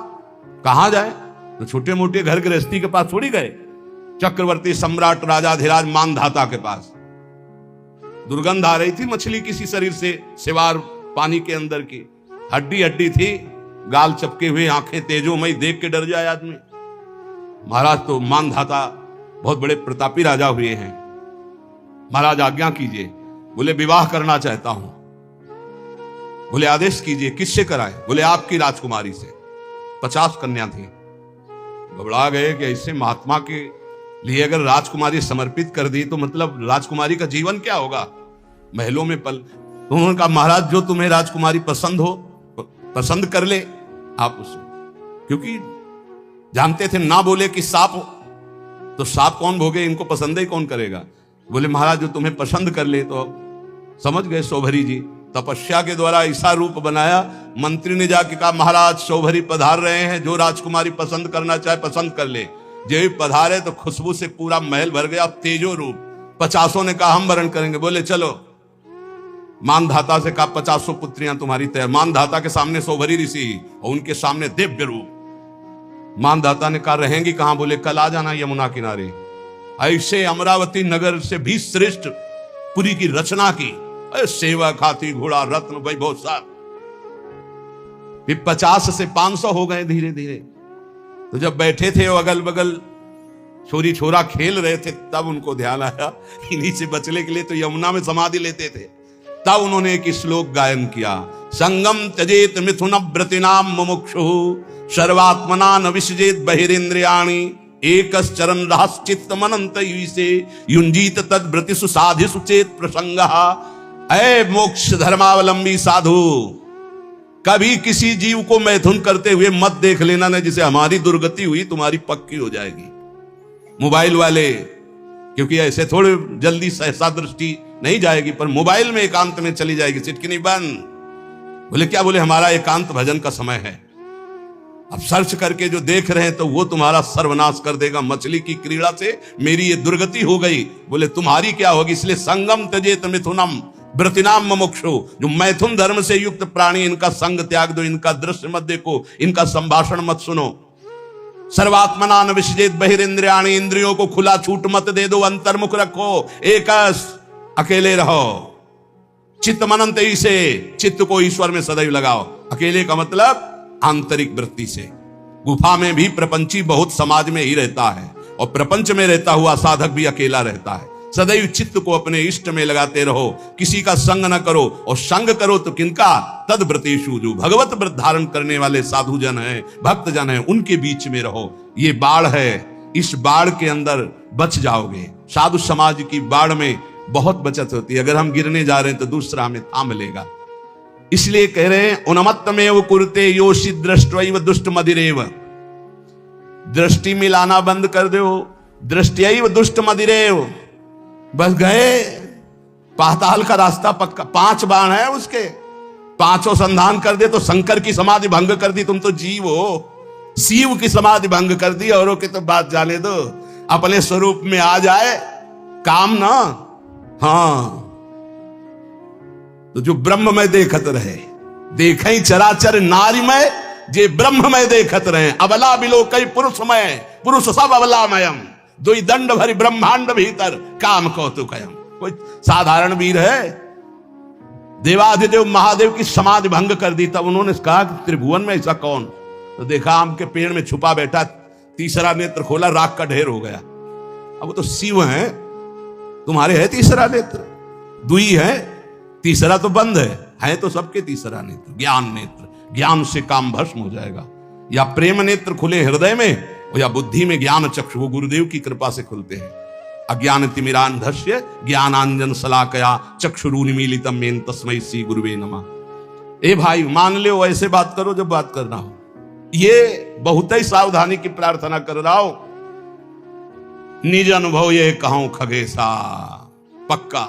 कहां जाए, तो छोटे मोटे घर गृहस्थी के पास थोड़ी गए, चक्रवर्ती सम्राट राजाधिराज मानधाता के पास। दुर्गंध आ रही थी मछली किसी शरीर से, सिवार पानी के अंदर की, हड्डी हड्डी थी, गाल चपके हुए, आंखें तेजोमयी, देख के डर जाए आदमी। महाराज तो मानधाता बहुत बड़े प्रतापी राजा हुए हैं। महाराज आज्ञा कीजिए। बोले विवाह करना चाहता हूं। बोले आदेश कीजिए, किससे कराए? बोले आपकी राजकुमारी से। 50 कन्या थी। घबरा गए कि ऐसे महात्मा के लिए अगर राजकुमारी समर्पित कर दी तो मतलब राजकुमारी का जीवन क्या होगा, महलों में पल। तो उन्होंने कहा महाराज जो तुम्हें राजकुमारी पसंद हो पसंद कर ले आप उसे, क्योंकि जानते थे ना बोले कि सांप, तो सांप कौन भोगे, इनको पसंद ही कौन करेगा। बोले महाराज जो तुम्हें पसंद कर ले, तो समझ गए सौभरी जी तपस्या के द्वारा ऐसा रूप बनाया। मंत्री ने जाके कहा महाराज सौभरी पधार रहे हैं, जो राजकुमारी पसंद करना चाहे पसंद कर ले। जब पधारे तो खुशबू से पूरा महल भर गया, तेजो रूप। 50 ने कहा हम वरण करेंगे। बोले चलो। मानधाता से कहा 50 पुत्रियां तुम्हारी तैयार। मानधाता के सामने सौभरी ऋषि और उनके सामने दिव्य रूप। मानधाता ने कहा रहेंगी कहां? बोले कल आ जाना यमुना किनारे। ऐसे अमरावती नगर से भी श्रेष्ठ पुरी की रचना की, सेवक हाथी घोड़ा रत्न वैभव सब। फिर 50 से 500 हो गए धीरे धीरे। तो जब बैठे थे वो अगल बगल छोरी छोरा खेल रहे थे, तब उनको ध्यान आया इन्हीं से बचने के लिए तो यमुना में समाधि लेते थे। तब उन्होंने एक श्लोक गायन किया, संगम त्यजेत मिथुन व्रतिनाम मुमुक्षु सर्वात्मना न विसजेत बहिरेन्द्रियाणि एकश्चरण रहश्चित्त मनंत से युंजीत तद व्रतिषु साधिषु चेत प्रसंगः। ऐ मोक्ष धर्मावलंबी साधु, कभी किसी जीव को मैथुन करते हुए मत देख लेना, न जिसे हमारी दुर्गति हुई तुम्हारी पक्की हो जाएगी। मोबाइल वाले, क्योंकि ऐसे थोड़े जल्दी सहसा दृष्टि नहीं जाएगी, पर मोबाइल में एकांत में चली जाएगी, सिटकिनी बंद। बोले क्या? बोले हमारा एकांत भजन का समय है। अब सर्च करके जो देख रहे हैं तो वो तुम्हारा सर्वनाश कर देगा। मछली की क्रीड़ा से मेरी ये दुर्गति हो गई, बोले तुम्हारी क्या होगी? इसलिए संगम त्यजेत मिथुनम व्रतिनाम मुमुक्षु, जो मैथुन धर्म से युक्त प्राणी, इनका संग त्याग दो, इनका दृश्य मत देखो, इनका संभाषण मत सुनो। सर्वात्मना न विसजेत बहिरेन्द्रियाणि, इंद्रियों को खुला छूट मत दे दो, अंतर्मुख रखो, एकस अकेले रहो। चित्त मनंत से, चित्त को ईश्वर में सदैव लगाओ। अकेले का मतलब आंतरिक वृत्ति से। गुफा में भी प्रपंची बहुत समाज में ही रहता है, और प्रपंच में रहता हुआ साधक भी अकेला रहता है। सदैव चित्त को अपने इष्ट में लगाते रहो, किसी का संग न करो, और संग करो तो किनका? तद व्रतेषु, जो भगवत व्रत धारण करने वाले साधु जन है, भक्त जन है, उनके बीच में रहो। ये बाढ़ है, इस बाढ़ के अंदर बच जाओगे। साधु समाज की बाढ़ में बहुत बचत होती है। अगर हम गिरने जा रहे हैं तो दूसरा हमें थाम लेगा। इसलिए कह रहे हैं उन्मत्तमेव कुरुते योषि दृष्ट्वैव दुष्ट मदिरेव। दृष्टि मिलाना बंद कर दो, दृष्टैव दुष्ट मदिरेव। बस गए, पाताल का रास्ता पक्का। 5 बाण है उसके, 5 संधान कर दे तो शंकर की समाधि भंग कर दी। तुम तो जीव हो, शिव की समाधि भंग कर दी। औरों की तो बात जाने दो, अपने स्वरूप में आ जाए काम ना। हाँ, तो जो ब्रह्म में देखत रहे, देखे चराचर नारीमय, जे ब्रह्म में देखत रहे। अबला बिलो कई पुरुषमय, पुरुष सब अबलामयम, दुई दंड भरी ब्रह्मांड भीतर काम कौतुकयम। कोई साधारण वीर है? देवाधिदेव महादेव की समाधि भंग कर दी। तब उन्होंने कहा कि त्रिभुवन में ऐसा कौन? तो देखा आम के पेड़ में छुपा बैठा, तीसरा नेत्र खोला, राख का ढेर हो गया। अब वो तो शिव है, तुम्हारे है तीसरा नेत्र, दुई है, तीसरा तो बंद है तो सबके तीसरा नेत्र ज्ञान नेत्र। ज्ञान से काम भस्म हो जाएगा। या प्रेम नेत्र खुले हृदय में, या बुद्धि में ज्ञान चक्षु, वो गुरुदेव की कृपा से खुलते हैं। अज्ञान तिमिरांधस्य ज्ञानांजन शलाकया चक्षुरुन्मीलितम मेन तस्मै श्री गुरुवे नमः। ए भाई मान लो, ऐसे बात करो जब बात करना हो। ये बहुत ही सावधानी की प्रार्थना कर रहा हो। निज अनुभव ये कहूं खगेशा, पक्का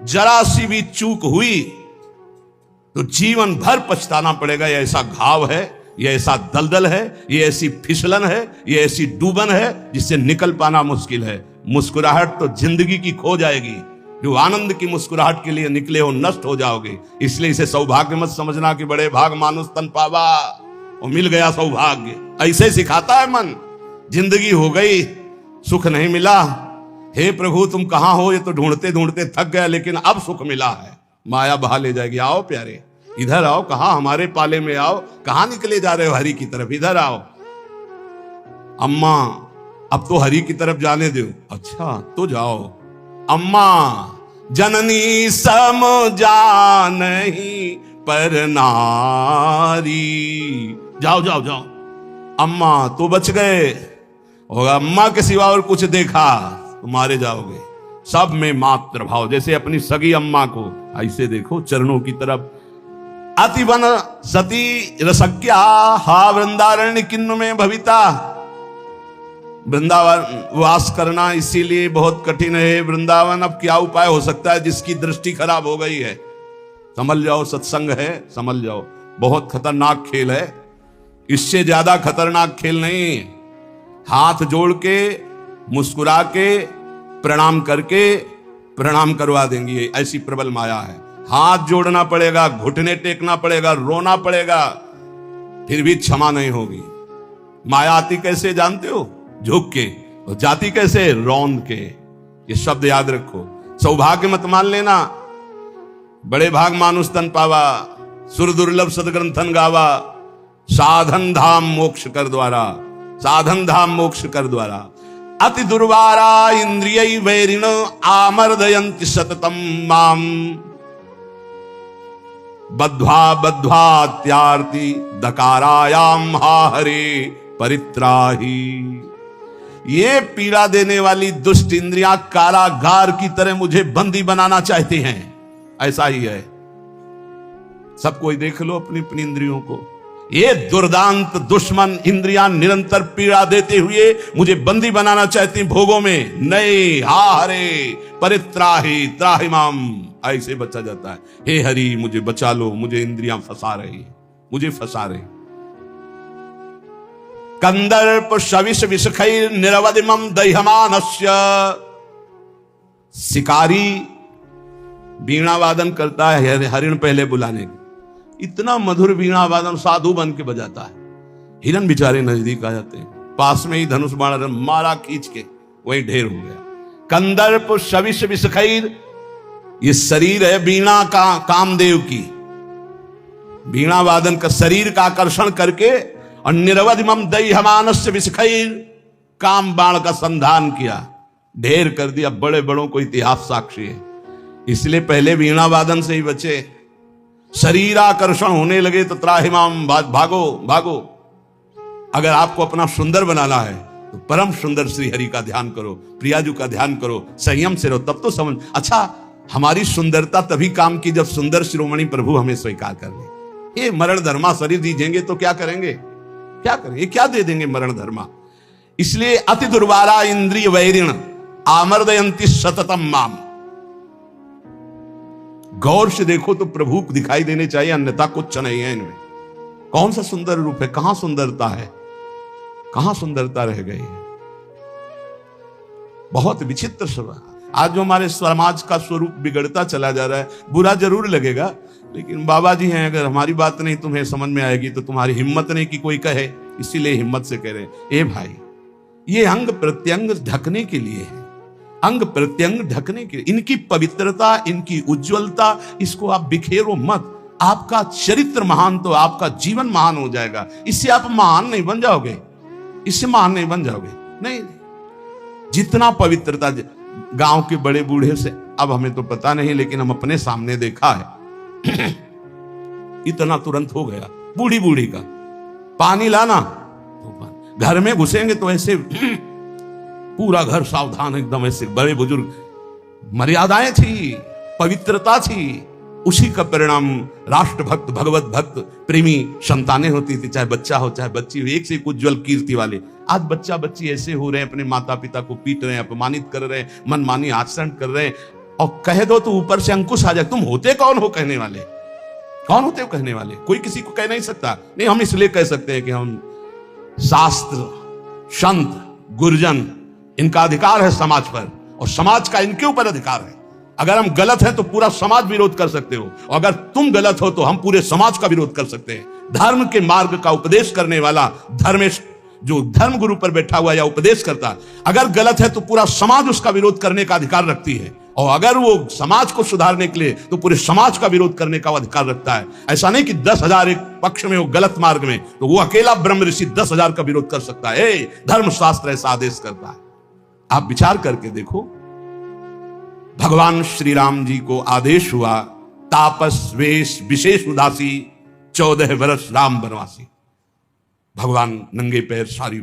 जरा सी भी चूक हुई तो जीवन भर पछताना पड़ेगा। ये ऐसा घाव है, ये ऐसा दलदल है, ये ऐसी फिसलन है, ये ऐसी डूबन है जिससे निकल पाना मुश्किल है। मुस्कुराहट तो जिंदगी की खो जाएगी। जो आनंद की मुस्कुराहट के लिए निकले हो नष्ट हो जाओगे। इसलिए इसे सौभाग्य मत समझना कि बड़े भाग मानुष तन पावा और मिल गया सौभाग्य। ऐसे सिखाता है मन। जिंदगी हो गई, सुख नहीं मिला, हे प्रभु तुम कहां हो? ये तो ढूंढते ढूंढते थक गया, लेकिन अब सुख मिला है। माया बहा ले जाएगी। आओ प्यारे, इधर आओ। कहां? हमारे पाले में आओ। कहां निकले जा रहे हो? हरि की तरफ। इधर आओ। अम्मा अब तो हरि की तरफ जाने दो। अच्छा तो जाओ। अम्मा जननी सम जानही पर नारी। जाओ जाओ जाओ। अम्मा तो बच गए, और अम्मा के सिवा और कुछ देखा तो मारे जाओगे। सब में मात्र भाव, जैसे अपनी सगी अम्मा को ऐसे देखो, चरणों की तरफ अतिवन सती रसक्या हा वृंदारण्य किन्नु में भविता। वृंदावन वास करना इसीलिए बहुत कठिन है। वृंदावन अब क्या उपाय हो सकता है जिसकी दृष्टि खराब हो गई है? समझ जाओ, सत्संग है, समझ जाओ, बहुत खतरनाक खेल है। इससे ज्यादा खतरनाक खेल नहीं। हाथ जोड़ के मुस्कुरा के प्रणाम करके प्रणाम करवा देंगी, ऐसी प्रबल माया है। हाथ जोड़ना पड़ेगा, घुटने टेकना पड़ेगा, रोना पड़ेगा, फिर भी क्षमा नहीं होगी। माया आती कैसे जानते हो? झुक के। और जाती कैसे? रौंद के। ये शब्द याद रखो। सौभाग्य मत मान लेना। बड़े भाग मानुष तन पावा, सुर दुर्लभ सदग्रंथन गावा, साधन धाम मोक्ष कर द्वारा, साधन धाम मोक्ष कर द्वारा। अति दुर्वारा इंद्रिय वैरिण आमर्दयन्ति सततम माम बद्ध्वा बद्ध्वा त्यार्ति दकारायाम हा हरे परित्राही। ये पीड़ा देने वाली दुष्ट इंद्रियां कारागार की तरह मुझे बंदी बनाना चाहती हैं। ऐसा ही है। सब कोई देख लो अपनी अपनी इंद्रियों को। ये दुर्दांत दुश्मन इंद्रियां निरंतर पीड़ा देते हुए मुझे बंदी बनाना चाहती भोगों में। नहीं, हा हरे परित्राही त्राहि माम, ऐसे बचा जाता है। हे हरि मुझे बचा लो, मुझे इंद्रियां फंसा रही, मुझे फंसा रही। कंदर्प शविष विषखैर निरवधिमं दह्यमानस्य। शिकारी वीणा वादन करता है हरिण पहले बुलाने के। इतना मधुर वीणा वादन साधु बन के बजाता है। हिरन बेचारे नजदीक आ जाते हैं, पास में ही धनुष बाण मारा खींच के, वही ढेर हो गया। कंदर्प शविष विषखैर, ये शरीर है वीणा का, कामदेव की वीणा वादन का शरीर का आकर्षण करके, और निरवधिमं दह्यमानस्य विषखैर, काम बाण का संधान किया, ढेर कर दिया। बड़े बड़ों को इतिहास साक्षी है। इसलिए पहले वीणा वादन से ही बचे। शरीर आकर्षण होने लगे तो त्राहिमाम, भागो भागो। अगर आपको अपना सुंदर बनाना है तो परम सुंदर श्री हरि का ध्यान करो, प्रियाजू का ध्यान करो, संयम से रहो, तब तो समझ। अच्छा, हमारी सुंदरता तभी काम की जब सुंदर शिरोमणि प्रभु हमें स्वीकार कर ले। ये मरण धर्मा शरीर दीजेंगे तो क्या करेंगे? क्या करेंगे? क्या दे देंगे मरण धर्मा? इसलिए अति दुर्वारा इंद्रिय वैरिण आमर्दयन्ति सततम माम। गौर से देखो तो प्रभु दिखाई देने चाहिए, अन्यथा कुछ नहीं है इनमें। कौन सा सुंदर रूप है? कहां सुंदरता है? कहां सुंदरता रह गई है? बहुत विचित्र स्वभाव। आज जो हमारे समाज का स्वरूप बिगड़ता चला जा रहा है, बुरा जरूर लगेगा, लेकिन बाबा जी हैं, अगर हमारी बात नहीं तुम्हें समझ में आएगी तो तुम्हारी हिम्मत नहीं कि कोई कहे। इसीलिए हिम्मत से कह रहे हैं, ए भाई, ये अंग प्रत्यंग ढकने के लिए है, अंग प्रत्यंग ढकने के लिए। इनकी पवित्रता, इनकी उज्जवलता, इसको आप बिखेरो मत। आपका चरित्र महान तो आपका जीवन महान हो जाएगा। इससे आप महान नहीं बन जाओगे, इससे महान नहीं बन जाओगे। नहीं, जितना पवित्रता, गांव के बड़े बूढ़े से, अब हमें तो पता नहीं, लेकिन हम अपने सामने देखा है, इतना तुरंत हो गया। बूढ़ी बूढ़ी का पानी लाना, तो घर में घुसेंगे तो ऐसे पूरा घर सावधान, एकदम ऐसे। बड़े बुजुर्ग, मर्यादाएं थी, पवित्रता थी। उसी का परिणाम राष्ट्र भक्त, भगवत भक्त, प्रेमी संतानें होती थी, चाहे बच्चा हो चाहे बच्ची हो, एक से एक उज्जवल कीर्ति वाले। आज बच्चा बच्ची ऐसे हो रहे हैं, अपने माता पिता को पीट रहे हैं, अपमानित कर रहे हैं, मनमानी आचरण कर रहे हैं, और कह दो तो ऊपर से अंकुश आ जाए। तुम होते कौन हो कहने वाले? कौन होते हो कहने वाले? कोई किसी को कह नहीं सकता। नहीं, हम इसलिए कह सकते हैं कि हम शास्त्र, संत, गुरुजन, इनका अधिकार है समाज पर, और समाज का इनके ऊपर अधिकार है। अगर हम गलत हैं तो पूरा समाज विरोध कर सकते हो, और अगर तुम गलत हो तो हम पूरे समाज का विरोध कर सकते हैं। धर्म के मार्ग का उपदेश करने वाला धर्मेश, जो धर्म गुरु पर बैठा हुआ या उपदेश करता, अगर गलत है तो पूरा समाज उसका विरोध करने का अधिकार रखती है, और अगर वो समाज को सुधारने के लिए तो पूरे समाज का विरोध करने का अधिकार रखता है। ऐसा नहीं कि 10,000 एक पक्ष में हो गलत मार्ग में तो वो अकेला ब्रह्म ऋषि 10,000 का विरोध कर सकता है। धर्मशास्त्र ऐसा आदेश करता है। आप विचार करके देखो, भगवान श्री राम जी को आदेश हुआ, तापस वेश विशेष उदासी 14 वर्ष राम वनवासी। भगवान नंगे पैर, सारी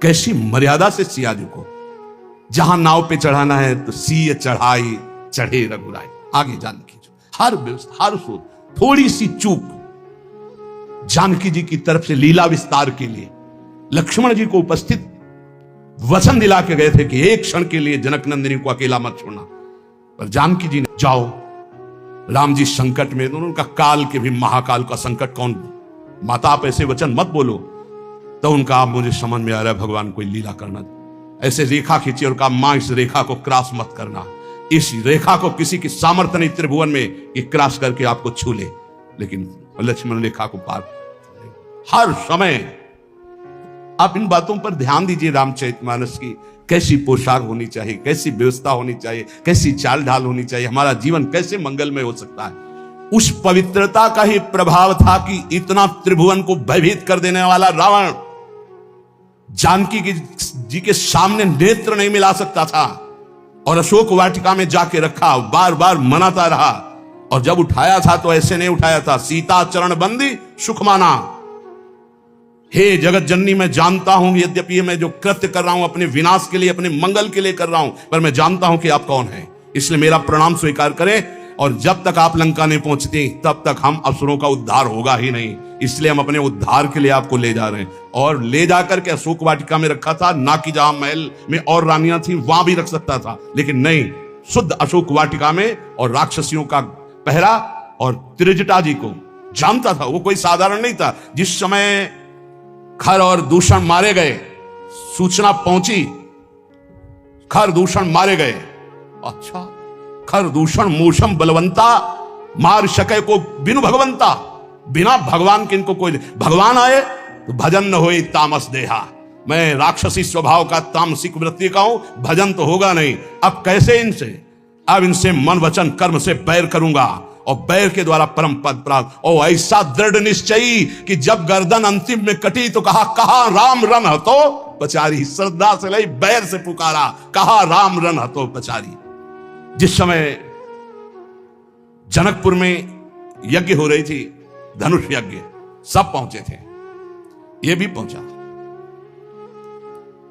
कैसी मर्यादा से सिया जी को, जहां नाव पे चढ़ाना है तो सीय चढ़ाई चढ़े रघुराई, आगे जान खींचो, हर व्यवस्था, हर सूत्र थोड़ी सी चूक जानकी जी की तरफ से लीला विस्तार के लिए लक्ष्मण जी को उपस्थित वचन दिला के गए थे कि एक क्षण के लिए जनक नंदिनी को अकेला मत छोड़ना, पर जानकी जी ने जाओ, राम जी संकट में, उनका काल के भी महाकाल का संकट कौन, माता आप ऐसे वचन मत बोलो। तो उनका आप मुझे समझ में आ रहा है भगवान कोई लीला करना, ऐसे रेखा खींची और कहा मां इस रेखा को क्रॉस मत करना, इस रेखा को किसी की सामर्थ्य नहीं त्रिभुवन में ये क्रॉस करके आपको छू ले। लेकिन लक्ष्मण रेखा को पार हर समय। आप इन बातों पर ध्यान दीजिए, रामचरितमानस की कैसी पोशाक होनी चाहिए, कैसी व्यवस्था होनी चाहिए, कैसी चाल ढाल होनी चाहिए, हमारा जीवन कैसे मंगलमय हो सकता है। उस पवित्रता का ही प्रभाव था कि इतना त्रिभुवन को भयभीत कर देने वाला रावण जानकी जी के सामने नेत्र नहीं मिला सकता था, और अशोक वाटिका में जाके रखा, बार बार मनाता रहा, और जब उठाया था तो ऐसे नहीं उठाया था, सीता चरण बंदी सुख माना। हे जगत जननी, मैं जानता हूं यद्यपि मैं जो कृत्य कर रहा हूं अपने विनाश के लिए, अपने मंगल के लिए कर रहा हूं, पर मैं जानता हूं कि आप कौन हैं, इसलिए मेरा प्रणाम स्वीकार करें। और जब तक आप लंका नहीं पहुंचती तब तक हम असुरों का उद्धार होगा ही नहीं, इसलिए हम अपने उद्धार के लिए आपको ले जा रहे हैं। और ले जाकर के अशोक वाटिका में रखा था, ना कि जहां महल में और रानियां थी वहां भी रख सकता था, लेकिन नहीं, शुद्ध अशोक वाटिका में, और राक्षसियों का पहरा, और त्रिजटा जी को जानता था, वो कोई साधारण नहीं था। जिस समय खर और दूषण मारे गए, सूचना पहुंची खर दूषण मारे गए, अच्छा खर दूषण मूषम बलवंता मार सके को बिनु भगवंता, बिना भगवान के इनको कोई, भगवान आए तो भजन न होए तामस देहा। मैं राक्षसी स्वभाव का तामसिक वृत्ति का हूं, भजन तो होगा नहीं। अब कैसे इनसे, अब इनसे मन वचन कर्म से बैर करूंगा, और बैर के द्वारा परम पद प्राप्त। और ऐसा दृढ़ निश्चयी कि जब गर्दन अंतिम में कटी तो कहा राम रन हतो पचारी, श्रद्धा से लई बैर से पुकारा, कहा राम रन हतो पचारी। जिस समय जनकपुर में यज्ञ हो रही थी, धनुष यज्ञ, सब पहुंचे थे, ये भी पहुंचा,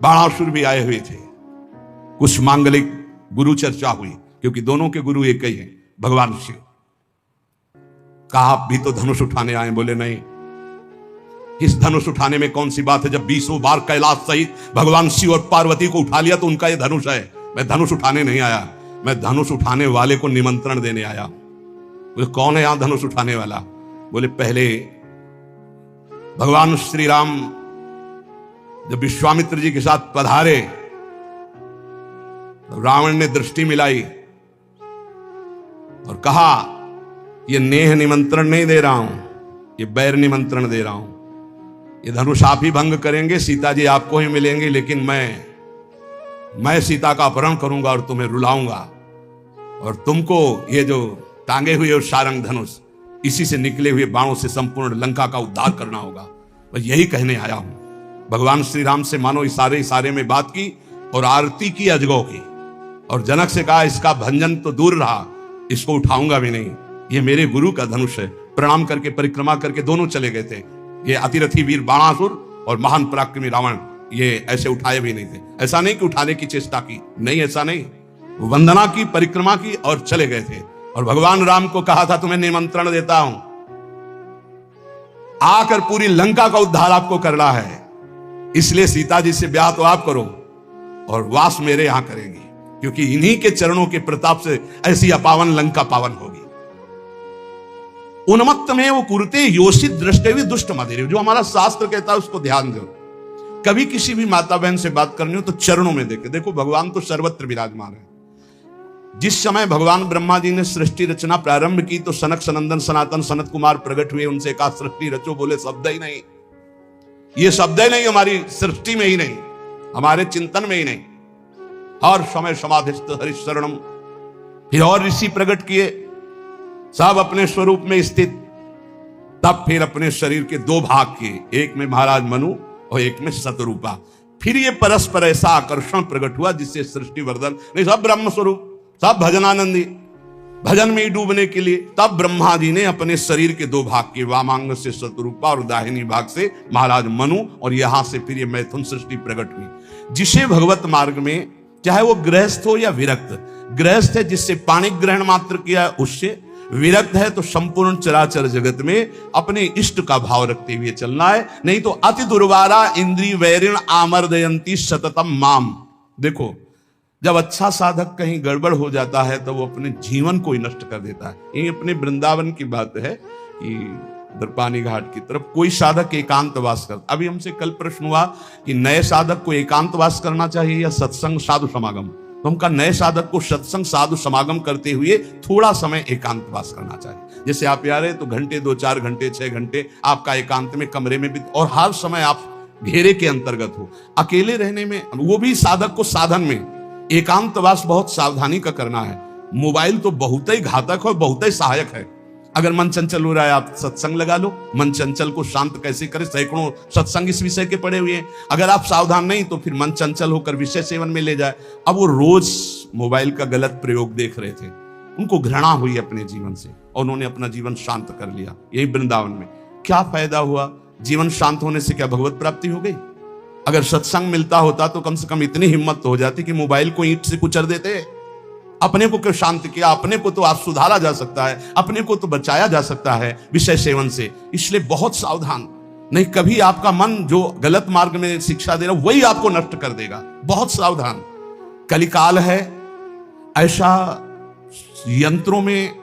बाणासुर भी आए हुए थे, कुछ मांगलिक गुरु चर्चा हुई, क्योंकि दोनों के गुरु एक ही हैं, भगवान शिव। कहा आप भी तो धनुष उठाने आए, बोले नहीं, इस धनुष उठाने में कौन सी बात है, जब 20 बार कैलाश सहित भगवान शिव और पार्वती को उठा लिया तो उनका ये धनुष है। मैं धनुष उठाने नहीं आया, मैं धनुष उठाने वाले को निमंत्रण देने आया। बोले कौन है यहां धनुष उठाने वाला? बोले पहले भगवान श्री राम जब विश्वामित्र जी के साथ पधारे तो रावण ने दृष्टि मिलाई और कहा ये नेह निमंत्रण नहीं दे रहा हूं, ये बैर निमंत्रण दे रहा हूं, ये धनुष आप ही भंग करेंगे, सीता जी आपको ही मिलेंगे, लेकिन मैं सीता का अपहरण करूंगा और तुम्हें रुलाऊंगा, और तुमको ये जो टांगे हुए और सारंग धनुष, इसी से निकले हुए बाणों से संपूर्ण लंका का उद्धार करना होगा। मैं यही कहने आया हूं। भगवान श्री राम से मानो इशारे में बात की और आरती की अजगौ की, और जनक से कहा इसका भंजन तो दूर रहा, इसको उठाऊंगा भी नहीं, ये मेरे गुरु का धनुष है। प्रणाम करके परिक्रमा करके दोनों चले गए थे। ये अतिरथी वीर बाणासुर और महान पराक्रमी रावण ये ऐसे उठाए भी नहीं थे। ऐसा नहीं कि उठाने की चेष्टा की, नहीं, ऐसा नहीं, वंदना की, परिक्रमा की और चले गए थे। और भगवान राम को कहा था तुम्हें निमंत्रण देता हूं, आकर पूरी लंका का उद्धार आपको करना है, इसलिए सीता जी से ब्याह तो आप करो और वास मेरे यहां करेंगी, क्योंकि इन्हीं के चरणों के प्रताप से ऐसी अपावन लंका पावन होगी। उन्मत्त में वो कुरते योषित दृष्टि दुष्ट मदेर, जो हमारा शास्त्र कहता है उसको ध्यान दो। कभी किसी भी माता बहन से बात करनी हो तो चरणों में देखे। देखो भगवान तो सर्वत्र विराजमान है। जिस समय भगवान ब्रह्मा जी ने सृष्टि रचना प्रारंभ की तो सनक सनंदन सनातन सनत कुमार प्रकट हुए, उनसे कहा सृष्टि रचो, बोले शब्द ही नहीं, ये शब्द ही नहीं, हमारी सृष्टि में ही नहीं, हमारे चिंतन में ही नहीं। हर समय समाधिस्थ हरिशरणम। फिर और ऋषि प्रकट किए, सब अपने स्वरूप में स्थित। तब फिर अपने शरीर के दो भाग किए, एक में महाराज मनु और एक में शतरूपा। फिर ये परस्पर ऐसा आकर्षण प्रकट हुआ जिससे सृष्टि वर्धन, नहीं सब ब्रह्म स्वरूप, सब भजनानंदी, भजन में डूबने के लिए। तब ब्रह्मा जी ने अपने शरीर के दो भाग किए, वामांग से शतरूपा और दाहिनी भाग से महाराज मनु, और यहां से फिर ये मैथुन सृष्टि प्रकट हुई। जिसे भगवत मार्ग में, चाहे वो गृहस्थ हो या विरक्त, गृहस्थ है जिससे पाणी ग्रहण मात्र किया उससे, विरक्त है तो संपूर्ण चराचर जगत में अपने इष्ट का भाव रखते हुए चलना है, नहीं तो अति दुर्वारा इंद्रिय वैरिण आमर्दयंती सततम माम। देखो, जब अच्छा साधक कहीं गड़बड़ हो जाता है तो वो अपने जीवन को ही नष्ट कर देता है। ये अपने वृंदावन की बात है कि दरपानी घाट की तरफ कोई साधक एकांतवास कर, अभी हमसे कल प्रश्न हुआ कि नए साधक को एकांतवास करना चाहिए या सत्संग साधु समागम। तो हम कहा नए साधक को सत्संग साधु समागम करते हुए थोड़ा समय एकांतवास करना चाहिए। जैसे आप यार है तो घंटे 2-4 घंटे 6 घंटे आपका एकांत में कमरे में भी, और हर समय आप घेरे के अंतर्गत हो। अकेले रहने में वो भी साधक को साधन में एकांतवास बहुत सावधानी का करना है। मोबाइल तो बहुत ही घातक और बहुत ही सहायक है। अगर मन चंचल हो रहा है आप सत्संग लगा लो, मन चंचल को शांत कैसे करें, सैकड़ों सत्संग इस विषय के पड़े हुए हैं। अगर आप सावधान नहीं तो फिर मन चंचल होकर विषय सेवन में ले जाए। अब वो रोज मोबाइल का गलत प्रयोग देख रहे थे, उनको घृणा हुई अपने जीवन से और उन्होंने अपना जीवन शांत कर लिया। यही वृंदावन में क्या फायदा हुआ? जीवन शांत होने से क्या भगवत प्राप्ति हो गई? अगर सत्संग मिलता होता तो कम से कम इतनी हिम्मत तो हो जाती कि मोबाइल को ईंट से कुचल देते। अपने को क्यों शांत किया? अपने को तो आप सुधारा जा सकता है, अपने को तो बचाया जा सकता है विषय सेवन से। इसलिए बहुत सावधान, नहीं कभी आपका मन जो गलत मार्ग में शिक्षा दे रहा वही आपको नष्ट कर देगा। बहुत सावधान। कलिकाल है ऐसा, यंत्रों में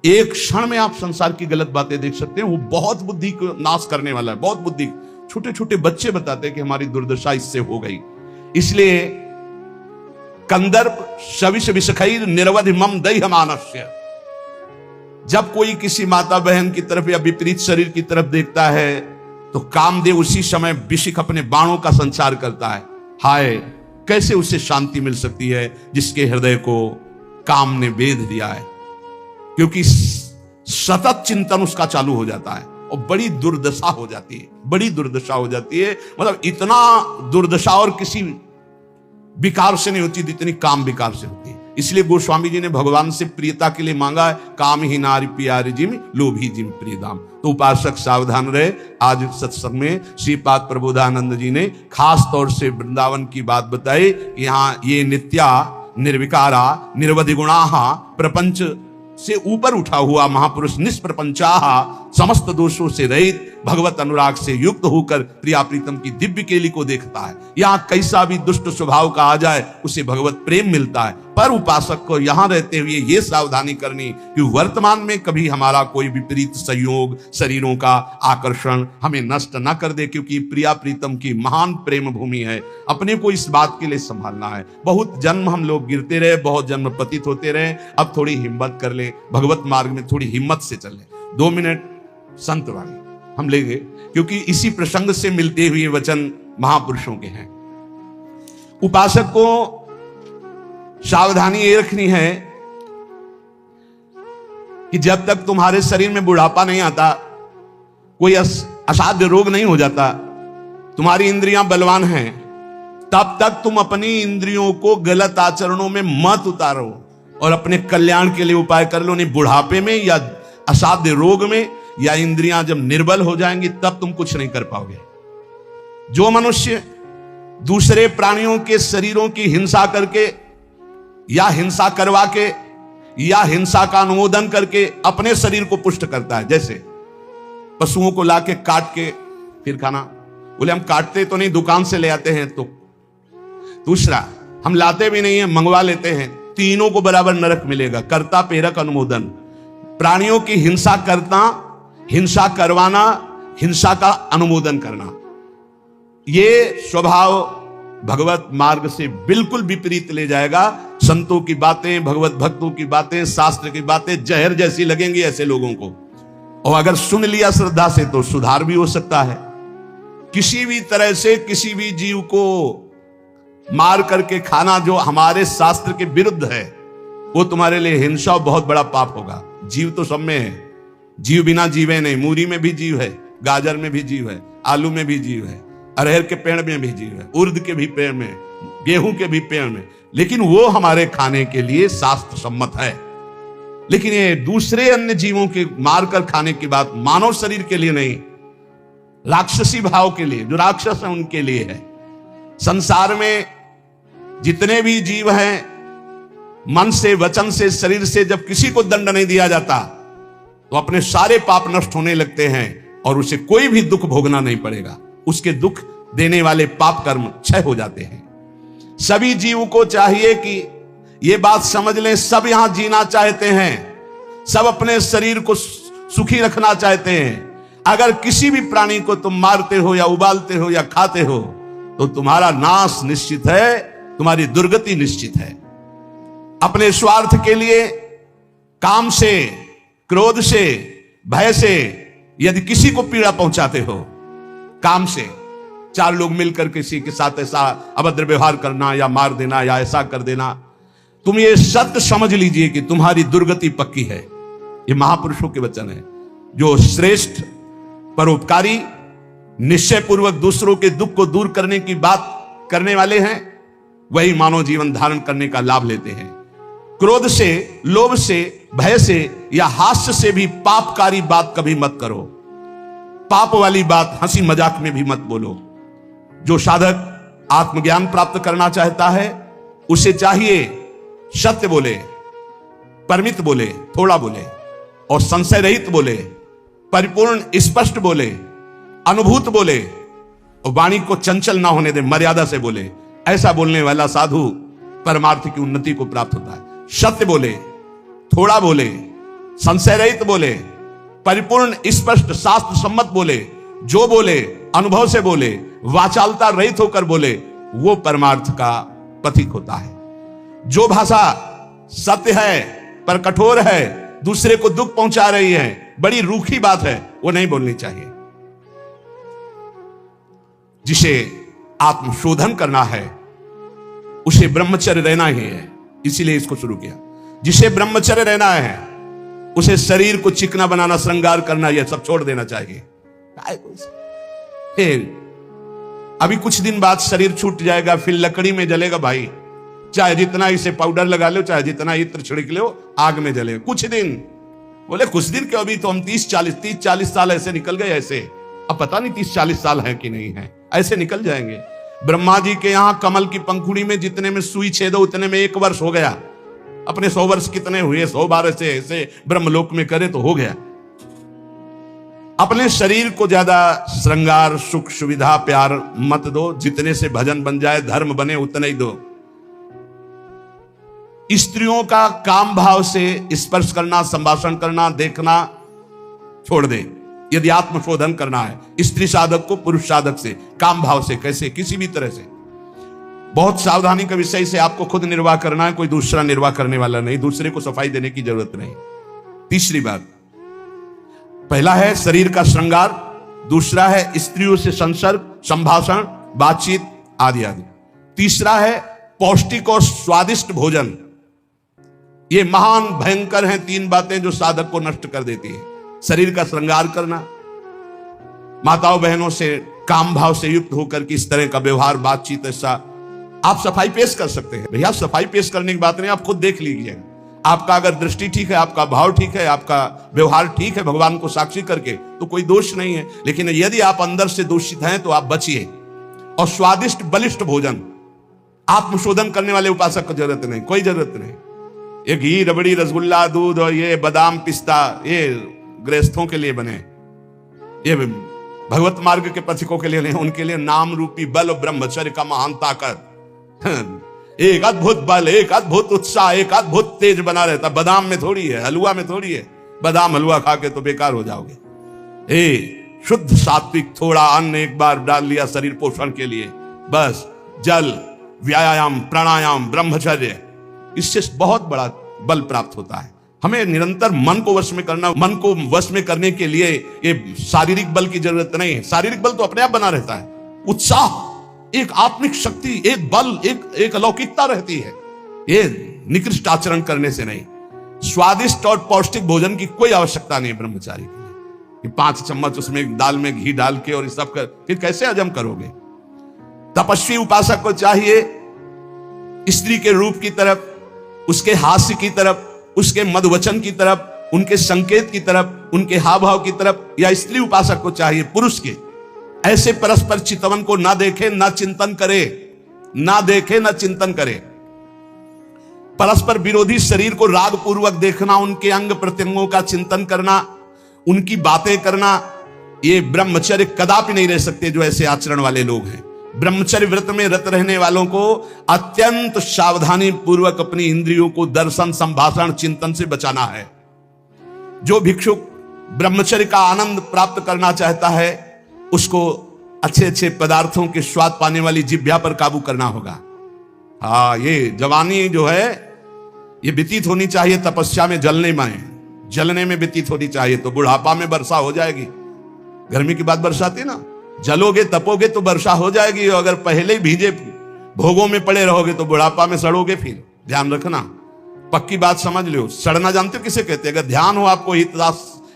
एक क्षण में आप संसार की गलत बातें देख सकते हैं। वो बहुत बुद्धि को नाश करने वाला है, बहुत बुद्धि। छोटे छोटे बच्चे बताते हैं कि हमारी दुर्दशा इससे हो गई। इसलिए कंदर्प शविष विषखैर निरवधि मम दैह मानस्य। जब कोई किसी माता बहन की तरफ या विपरीत शरीर की तरफ देखता है तो कामदेव उसी समय विशिख अपने बाणों का संचार करता है। हाय, कैसे उसे शांति मिल सकती है जिसके हृदय को काम ने वेध दिया है, क्योंकि सतत चिंतन उसका चालू हो जाता है और बड़ी दुर्दशा हो जाती है, बड़ी दुर्दशा हो जाती है। मतलब इतना दुर्दशा और किसी विकार से नहीं होती जितनी काम विकार से होती है। इसलिए गोस्वामी जी ने भगवान से प्रियता के लिए मांगा है, काम ही नारी प्यारी जिम लोभी जिम प्रियदाम। तो उपासक सावधान रहे। आज सत्संग में श्रीपाद प्रबोधानंद जी ने खास तौर से वृंदावन की बात बताई। यहाँ ये नित्या निर्विकारा निर्वधि गुणाहा प्रपंच से ऊपर उठा हुआ महापुरुष निष्प्रपंचाहा समस्त दोषों से रहित भगवत अनुराग से युक्त होकर प्रिया प्रीतम की दिव्य केली को देखता है। यहाँ कैसा भी दुष्ट स्वभाव का आ जाए उसे भगवत प्रेम मिलता है। पर उपासक को यहाँ रहते हुए ये सावधानी करनी कि वर्तमान में कभी हमारा कोई विपरीत संयोग शरीरों का आकर्षण हमें नष्ट न कर दे, क्योंकि प्रिया प्रीतम की महान प्रेम भूमि है। अपने को इस बात के लिए संभालना है। बहुत जन्म हम लोग गिरते रहे, बहुत जन्म पतित होते रहे। अब थोड़ी हिम्मत कर ले, भगवत मार्ग में थोड़ी हिम्मत से चले। 2 मिनट संत वाणी हम लेंगे, क्योंकि इसी प्रसंग से मिलते हुए वचन महापुरुषों के हैं। उपासक को सावधानी ये रखनी है कि जब तक तुम्हारे शरीर में बुढ़ापा नहीं आता, कोई असाध्य रोग नहीं हो जाता, तुम्हारी इंद्रियां बलवान हैं, तब तक तुम अपनी इंद्रियों को गलत आचरणों में मत उतारो और अपने कल्याण के लिए उपाय कर लो। नहीं बुढ़ापे में या असाध्य रोग में या इंद्रियां जब निर्बल हो जाएंगी तब तुम कुछ नहीं कर पाओगे। जो मनुष्य दूसरे प्राणियों के शरीरों की हिंसा करके या हिंसा करवा के या हिंसा का अनुमोदन करके अपने शरीर को पुष्ट करता है, जैसे पशुओं को लाके काट के फिर खाना, बोले हम काटते तो नहीं दुकान से ले आते हैं। तो दूसरा हम लाते भी नहीं है, मंगवा लेते हैं। तीनों को बराबर नरक मिलेगा। कर्ता प्रेरक अनुमोदन, प्राणियों की हिंसा करना, हिंसा करवाना, हिंसा का अनुमोदन करना, ये स्वभाव भगवत मार्ग से बिल्कुल विपरीत ले जाएगा। संतों की बातें, भगवत भक्तों की बातें, शास्त्र की बातें जहर जैसी लगेंगी ऐसे लोगों को, और अगर सुन लिया श्रद्धा से तो सुधार भी हो सकता है। किसी भी तरह से किसी भी जीव को मार करके खाना जो हमारे शास्त्र के विरुद्ध है, वो तुम्हारे लिए हिंसा और बहुत बड़ा पाप होगा। जीव तो सब में है, जीव बिना जीवे नहीं। मूरी में भी जीव है, गाजर में भी जीव है, आलू में भी जीव है, अरहर के पेड़ में भी जीव है, उर्द के भी पेड़ में, गेहूं के भी पेड़ में, लेकिन वो हमारे खाने के लिए शास्त्र सम्मत है। लेकिन ये दूसरे अन्य जीवों के मारकर खाने की बात मानव शरीर के लिए नहीं, राक्षसी भाव के लिए, जो राक्षस है उनके लिए है। संसार में जितने भी जीव हैं, मन से, वचन से, शरीर से जब किसी को दंड नहीं दिया जाता तो अपने सारे पाप नष्ट होने लगते हैं और उसे कोई भी दुख भोगना नहीं पड़ेगा। उसके दुख देने वाले पाप कर्म क्षय हो जाते हैं। सभी जीव को चाहिए कि ये बात समझ लें, सब यहां जीना चाहते हैं, सब अपने शरीर को सुखी रखना चाहते हैं। अगर किसी भी प्राणी को तुम मारते हो या उबालते हो या खाते हो तो तुम्हारा नाश निश्चित है, तुम्हारी दुर्गति निश्चित है। अपने स्वार्थ के लिए काम से, क्रोध से, भय से यदि किसी को पीड़ा पहुंचाते हो, काम से 4 लोग मिलकर किसी के साथ ऐसा अभद्र व्यवहार करना या मार देना या ऐसा कर देना, तुम ये सत्य समझ लीजिए कि तुम्हारी दुर्गति पक्की है। ये महापुरुषों के वचन है। जो श्रेष्ठ परोपकारी, निश्चय पूर्वक दूसरों के दुख को दूर करने की बात करने वाले हैं, वही मानव जीवन धारण करने का लाभ लेते हैं। क्रोध से, लोभ से, भय से या हास्य से भी पापकारी बात कभी मत करो। पाप वाली बात हंसी मजाक में भी मत बोलो। जो साधक आत्मज्ञान प्राप्त करना चाहता है उसे चाहिए सत्य बोले, परमित बोले, थोड़ा बोले और संशय रहित बोले, परिपूर्ण स्पष्ट बोले, अनुभूत बोले और वाणी को चंचल ना होने दे, मर्यादा से बोले। ऐसा बोलने वाला साधु परमार्थ की उन्नति को प्राप्त होता है। सत्य बोले, थोड़ा बोले, संशय रहित बोले, परिपूर्ण स्पष्ट शास्त्र सम्मत बोले, जो बोले अनुभव से बोले, वाचालता रहित होकर बोले, वो परमार्थ का पथिक होता है। जो भाषा सत्य है पर कठोर है, दूसरे को दुख पहुंचा रही है, बड़ी रूखी बात है, वो नहीं बोलनी चाहिए। जिसे आत्मशोधन करना है उसे ब्रह्मचर्य रहना ही है, इसीलिए इसको शुरू किया। जिसे ब्रह्मचर्य रहना है उसे शरीर को चिकना बनाना, श्रृंगार करना, यह सब छोड़ देना चाहिए। अभी कुछ दिन बाद शरीर छूट जाएगा, फिर लकड़ी में जलेगा भाई। चाहे जितना इसे पाउडर लगा लो, चाहे जितना इत्र छिड़क लो, आग में जलेगा कुछ दिन। बोले कुछ दिन क्यों, अभी तो हम 30-40 साल ऐसे निकल गए। ऐसे अब पता नहीं 30-40 साल है कि नहीं है, ऐसे निकल जाएंगे। ब्रह्मा जी के यहां कमल की पंखुड़ी में जितने में सुई छेदो उतने में 1 वर्ष हो गया। अपने 100 वर्ष कितने हुए, 100 बार ऐसे ब्रह्मलोक में करे तो हो गया। अपने शरीर को ज्यादा श्रृंगार, सुख, सुविधा, प्यार मत दो। जितने से भजन बन जाए, धर्म बने, उतना ही दो। स्त्रियों का काम भाव से स्पर्श करना, संभाषण करना, देखना छोड़ दे। यदि आत्मशोधन करना है स्त्री साधक को पुरुष साधक से, काम भाव से, कैसे, किसी भी तरह से। बहुत सावधानी का विषय से आपको खुद निर्वाह करना है, कोई दूसरा निर्वाह करने वाला नहीं, दूसरे को सफाई देने की जरूरत नहीं। तीसरी बात, पहला है शरीर का श्रृंगार, दूसरा है स्त्रियों से संसर्ग, संभाषण, बातचीत आदि आदि। तीसरा है पौष्टिक और स्वादिष्ट भोजन। ये महान भयंकर हैं 3 बातें जो साधक को नष्ट कर देती है। शरीर का श्रृंगार करना, माताओं बहनों से काम भाव से युक्त होकर के इस तरह का व्यवहार, बातचीत, ऐसा आप सफाई पेश कर सकते हैं। भैया सफाई पेश करने की बात नहीं, आप खुद देख लीजिएगा। आपका अगर दृष्टि ठीक है, आपका भाव ठीक है, आपका व्यवहार ठीक है, भगवान को साक्षी करके, तो कोई दोष नहीं है। लेकिन यदि आप अंदर से दूषित हैं तो आप बचिए। और स्वादिष्ट बलिष्ठ भोजन, आत्मशोधन करने वाले उपासक को जरूरत नहीं, कोई जरूरत नहीं। ये घी, रबड़ी, रसगुल्ला, दूध और ये बादाम, पिस्ता, ये गृहस्थों के लिए बने, ये भगवत मार्ग के पथिकों के लिए नहीं। उनके लिए नाम रूपी बल और ब्रह्मचर्य का महान ताकत, एक अद्भुत बल, एक अद्भुत उत्साह, एक अद्भुत तेज बना रहता। बादाम में थोड़ी है, हलवा में थोड़ी है। बादाम हलवा खा के तो बेकार हो जाओगे। शुद्ध सात्विक थोड़ा अन्न एक बार डाल लिया शरीर पोषण के लिए, बस जल, व्यायाम, प्राणायाम, ब्रह्मचर्य, इससे बहुत बड़ा बल प्राप्त होता है। हमें निरंतर मन को वश में करना, मन को वश में करने के लिए ये शारीरिक बल की जरूरत नहीं है। शारीरिक बल तो अपने आप बना रहता है। उत्साह, एक आत्मिक शक्ति, एक बल, एक अलौकिकता रहती है। ये निकृष्ट आचरण करने से नहीं। स्वादिष्ट और पौष्टिक भोजन की कोई आवश्यकता नहीं ब्रह्मचारी के लिए। 5 चम्मच उसमें दाल में घी डाल के और ये सब कर, फिर कैसे हजम करोगे। तपस्वी उपासक को चाहिए स्त्री के रूप की तरफ, उसके हास्य की तरफ, उसके मधुवचन की तरफ, उनके संकेत की तरफ, उनके हाव भाव की तरफ, या स्त्री उपासक को चाहिए पुरुष के ऐसे परस्पर चितवन को ना देखे, ना चिंतन करे, ना देखे, ना चिंतन करे। परस्पर विरोधी शरीर को राग पूर्वक देखना, उनके अंग प्रत्यंगों का चिंतन करना, उनकी बातें करना, ये ब्रह्मचर्य कदापि नहीं रह सकते जो ऐसे आचरण वाले लोग हैं। ब्रह्मचर्य व्रत में रत रहने वालों को अत्यंत सावधानी पूर्वक अपनी इंद्रियों को दर्शन, संभाषण, चिंतन से बचाना है। जो भिक्षुक ब्रह्मचर्य का आनंद प्राप्त करना चाहता है उसको अच्छे अच्छे पदार्थों के स्वाद पाने वाली जिह्वा पर काबू करना होगा। हाँ, ये जवानी जो है ये व्यतीत होनी चाहिए तपस्या में, जलने में व्यतीत होनी चाहिए, तो बुढ़ापा में वर्षा हो जाएगी। गर्मी की बात बरसाती ना, जलोगे तपोगे तो वर्षा हो जाएगी। अगर पहले ही भीजे भोगों में पड़े रहोगे तो बुढ़ापा में सड़ोगे। फिर ध्यान रखना, पक्की बात समझ लो। सड़ना जानते हो किसे कहते हैं? अगर ध्यान हो आपको